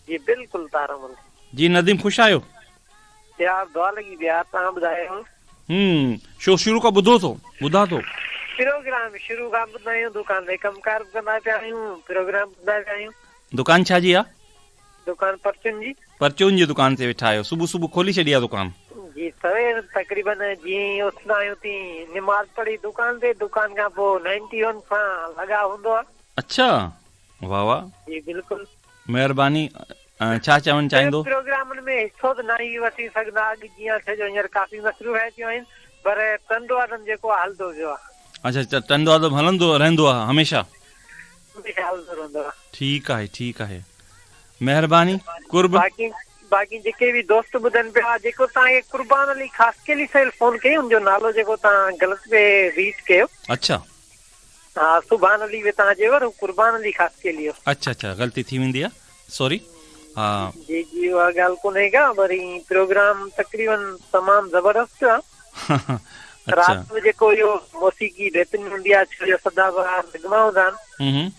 जी। बिल्कुल तारोमल जी। नदीम खुश आयो? यार दुआ लगी बिया तहां ॿुधायो। शो शुरू का ॿुधो तो ॿुधा तो प्रोग्राम शुरू का ॿुधायूं। दुकान ते कमकार कंदा पिया आहियूं, प्रोग्राम ॿुधा पिया आहियूं। दुकान छा जी आहे? दुकान परचून जी। परचून जी दुकान ते वेठा आहियो। सुबुह सुबुह खोली छॾी आहे दुकान? जी सवेर तकरीबन जीअं उथंदा आहियूं तीअं निमाज़ पढ़ी दुकान ते, दुकान खां पोइ 91 सां लॻा हूंदो आहे। अच्छा वाह वाह। जी बिल्कुल महिरबानी। छा चवणु चाहींदो? प्रोग्रामनि में हिसो त न ई वठी सघंदा। अॻु जीअं थियो हींअर काफ़ी मसरूफ़ थियूं आहिनि पर टंडो वादम जेको हलंदो वियो आहे। अच्छा टंडो वादम हलंदो रहंदो आहे हमेशा? हलंदो रहंदो आहे। ठीकु आहे ठीकु आहे। महिरबानी। कुर्ब बाक़ी जेके बि दोस्त ॿुधनि पिया जेको तव्हांखे कुर्बान अली खासकेली सां फोन कयो हुनजो नालो जेको तव्हां ग़लति पे रीड कयो। अच्छा हा सुभान अली वे तव्हां चयो कुर्बान अली खासकेली। अच्छा अच्छा गलती थी वेंदी आहे, सॉरी। हाँ जी जी उहा ॻाल्हि कोन्हे का वरी प्रोग्राम तकरीबन तमामु ज़बरदस्त आहे। राति जो जेको इहो मौसीक़ी बेहतरीन हूंदी आहे छो जो सदाबहार नगमा हूंदा आहिनि।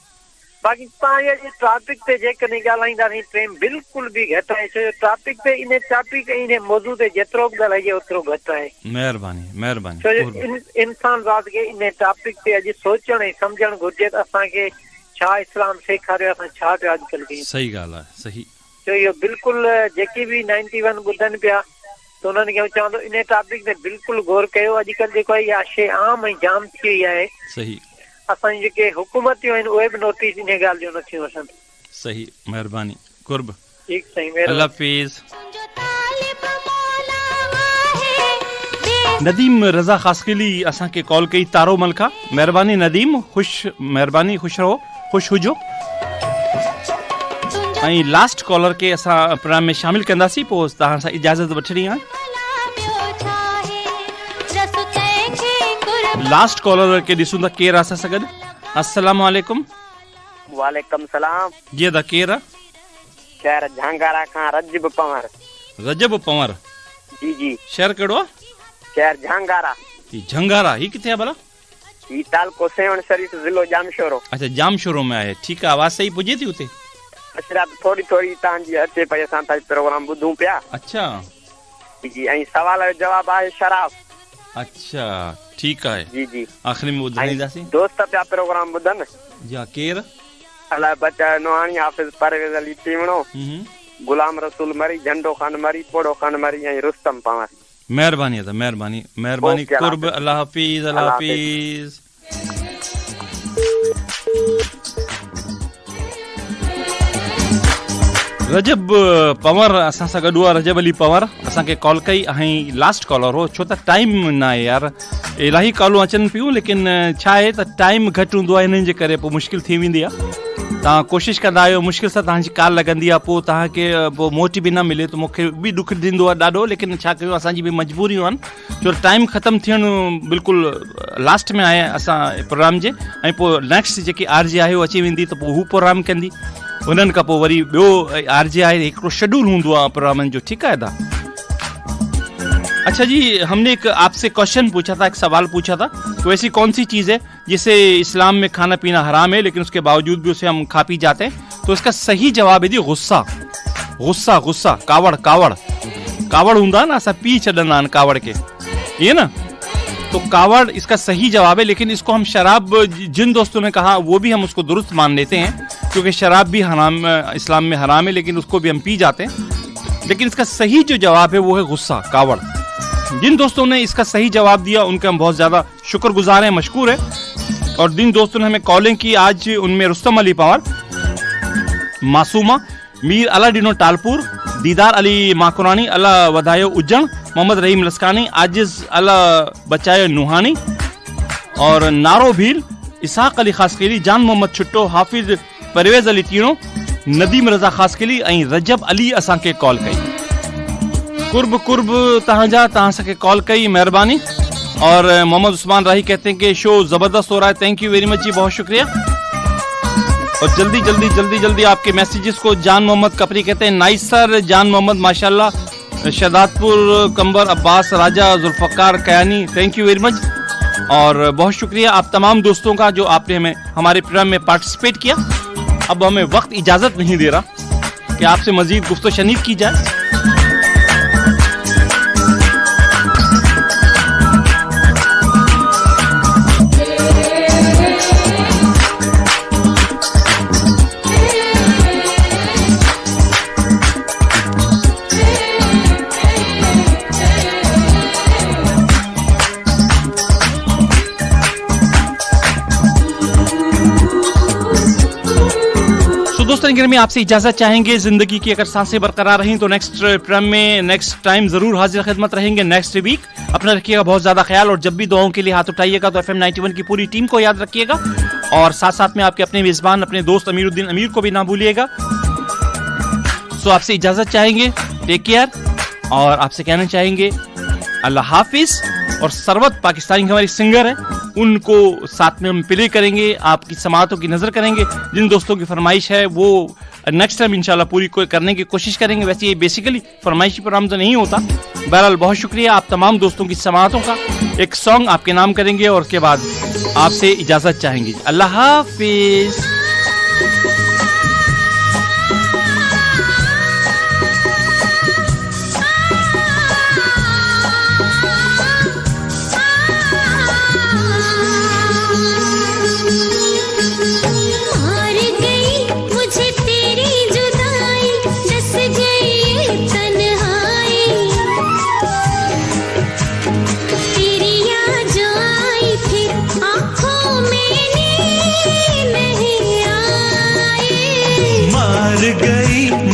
बाक़ी तव्हां इहा टॉपिक ते जेकॾहिं ॻाल्हाईंदासीं प्रेम बिल्कुलु बि घटि आहे छो जो टॉपिक ते इन टॉपिक इन मौज़ू ते जेतिरो बि ॻाल्हाइजे ओतिरो घटि आहे। महिरबानी महिरबानी। छो जो इंसान ज़ात खे इन टॉपिक ते अॼु सोचणु ऐं सम्झणु घुरिजे त असांखे छा इस्लाम सेखारियो, असां छा पिया अॼुकल्ह कयूं। सही ॻाल्हि आहे। सही। छो इहो बिल्कुलु जेके बि 91 ॿुधनि पिया त उन्हनि खे चवंदो इन टॉपिक ते बिल्कुलु गौर कयो। अॼुकल्ह जेको आहे इहा शइ आम ऐं जाम थी वई आहे। सही। असांजी जेके हुकूमतियूं आहिनि उहे बि नोटिस इन ॻाल्हि जो नथियूं वठनि। सही। महिरबानी। कुर्ब। ठीकु साईं। अल्लाह हाफ़िज़। नदीम रज़ा खासकेली असांखे कॉल कई तारोमल खां। महिरबानी नदीम। महिरबानी खुश रहो, खुश हुजो। ऐं लास्ट कॉलर के असां प्रोग्राम में शामिल कंदासीं पोइ तव्हां सां इजाज़त वठणी आहे। लास्ट कॉलर के ॾिसूं था केरु आहे असां सां गॾु। अस्सलाम वालेकुम। वालेकुम सलाम। जी अदा केरु आहे? शहर झांगारा खां रजब पंवर। रजब पंवर। जी जी। शहर कहिड़ो आहे? शहर झांगारा। झंगारा ही किथे आहे भला? ही तालको सेवन शरीफ ज़िलो जामशोरो। अच्छा जामशोरो में आहे। ठीकु आहे। आवाज़ सही पुॼे थी उते? अशरात थोड़ी थोड़ी तव्हांजी अचे पई असां ताईं प्रोग्राम ॿुधूं पिया। अच्छा जी। ऐं सवाल जो जवाब आहे शराब। अच्छा ठीकु आहे। जी जी। आख़िरी में ॿुधाईंदासीं। दोस्त पिया प्रोग्राम ॿुधनि। जी केरु? अलाह बचा नोहाणी हाफ़िज़ परवेज़ अली टीमणो, गुलाम रसूल मरी, झंडो खान मरी, पोड़ो खान मरी ऐं रुस्तम पंवर। महिरबानी अदा महिरबानी महिरबानी। कुर्ब। अल्लाह हाफ़िज़। अल्लाह हाफ़िज़। रजब पवर असां सां गॾु आहे, रजब अली पवर असांखे कॉल कई ऐं लास्ट कॉलर हो, छो त टाइम न आहे यार, इलाही कॉलूं अचनि पियूं लेकिन छा आहे त टाइम घटि हूंदो आहे, इन्हनि जे करे पोइ मुश्किल थी वेंदी आहे। तव्हां कोशिशि कंदा आहियो, मुश्किल सां तव्हांजी कॉल लॻंदी आहे, पोइ तव्हांखे पोइ मोटी बि न मिले त मूंखे बि ॾुख ॾींदो आहे ॾाढो, लेकिन छा कयूं, असांजी बि मजबूरियूं आहिनि, छो टाइम ख़तमु थियणु बिल्कुलु लास्ट में आहे असां प्रोग्राम जे, ऐं पोइ नेक्स्ट जेकी आरजे आहे उहा अची वेंदी त पोइ हू प्रोग्राम कंदी, उन्हनि खां पोइ वरी ॿियो आरजे आहे, हिकिड़ो शेड्यूल हूंदो आहे प्रोग्रामनि जो, ठीकु आहे दा। अच्छा जी, हमने एक आपसे क्वेश्चन पूछा था, एक सवाल पूछा था, तो ऐसी कौन सी चीज़ है जिसे इस्लाम में खाना पीना हराम है लेकिन उसके बावजूद भी उसे हम खा पी जाते हैं? तो इसका सही जवाब है जी गुस्सा। गुस्सा गुस्सा कावड़ कावड़ कावड़ हूंदा ना, असां पी छॾंदा आहिनि कावड़ के, ये ना, तो कावड़ इसका सही जवाब है। लेकिन इसको हम शराब, जिन दोस्तों ने कहा वो भी हम उसको दुरुस्त मान लेते हैं, क्योंकि शराब भी हराम, इस्लाम में हराम है, लेकिन उसको भी हम पी जाते हैं। लेकिन इसका सही जो जवाब है वो है गुस्सा, कावड़। जिन दोस्तों ने इसका सही जवाब दिया उनका हम बहुत ज़्यादा शुक्रगुजार हैं, मशकूर है। और जिन दोस्तों ने हमें कॉलिंग की आज, उनमें रुस्तम अली पवार, मासूमा, मीर अलाडीनो टालपुर, दीदार अली माकुरानी, अला वधायो उज्जैन, मोहम्मद रहीम लस्कानी, आजिज अला बचायो नुहानी, और नारो भील, इसाक अली खासकेली, जान मोहम्मद छुट्टो, हाफिज परवेज अली तीनो, नदीम रज़ा खासकेली ऐं रजब अली असांखे कॉल कई। कुर्ब कुर्ब तव्हांजा, तव्हां असांखे कॉल कई, महिरबानी। और मोहम्मद उस्मान राही कहते हैं कि शो ज़बरदस्त हो रहा है, थैंक यू वेरी मच जी, बहुत शुक्रिया। और जल्दी जल्दी जल्दी जल्दी आपके मैसेजेस को, जान मोहम्मद कपरी कहते हैं नाइस सर, जान मोहम्मद माशाल्लाह, Shadatpur Kambar Abbas Raja Zulfikar Kayani, thank you very much. और बहुत शुक्रिया आप तमाम दोस्तों का जो आपने हमें हमारे प्रोग्राम में पार्टिसिपेट किया। अब हमें वक्त इजाज़त नहीं दे रहा कि आपसे मज़ीद गुफ्तो शनीद की जाए। दोस्तों में आपसे इजाजत चाहेंगे, जिंदगी की अगर सांसें बरकरार रहीं तो नेक्स्ट प्रोग्राम में नेक्स्ट टाइम जरूर हाजिर खिदमत रहेंगे, नेक्स्ट वीक। अपना रखिएगा बहुत ज्यादा ख्याल, और जब भी दुआओं के लिए हाथ उठाइएगा तो FM 91 की पूरी टीम को याद रखिएगा, और साथ साथ में आपके अपने मेजबान, अपने दोस्त अमीरुद्दीन अमीर को भी ना भूलिएगा। सो आपसे इजाजत चाहेंगे, टेक केयर, और आपसे कहना चाहेंगे अल्लाह हाफिज। और सरवत पाकिस्तानी हमारी सिंगर है, उनको साथ में हम प्ले करेंगे, आपकी समातों की नज़र करेंगे। जिन दोस्तों की फरमाइश है वो नेक्स्ट टाइम इंशाल्लाह पूरी कोई करने की कोशिश करेंगे। वैसे ये बेसिकली फरमाइशी प्रोग्राम तो नहीं होता। बहरहाल बहुत शुक्रिया आप तमाम दोस्तों की समातों का। एक सॉन्ग आपके नाम करेंगे और उसके बाद आपसे इजाज़त चाहेंगे। अल्लाह हाफिज।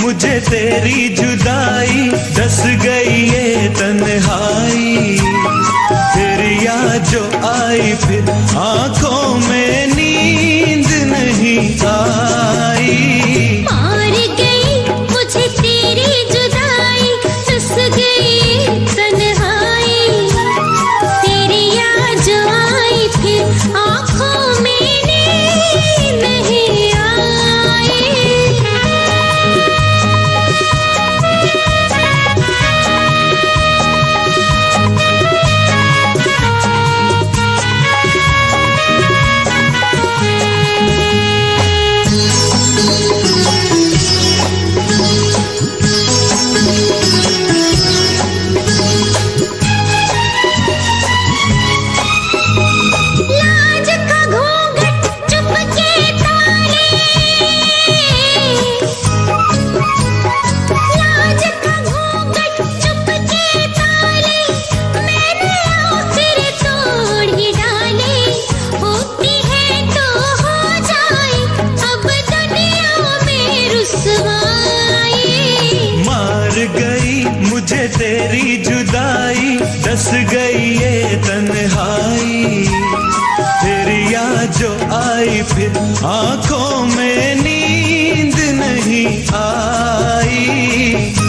मुझे तेरी जुदाई, दस गई ये तन्हाई, फिर याद जो आई फिर आंखों में नींद नहीं आई। मार गई मुझे तेरी जुदाई, दस गई ये तन्हाई, फिर याद जो आई फिर आंखों में नींद नहीं आई। तेरी जुदाई, दस गई ये तन्हाई। तेरी याद जो आई फिर आंखों में नींद नहीं आई।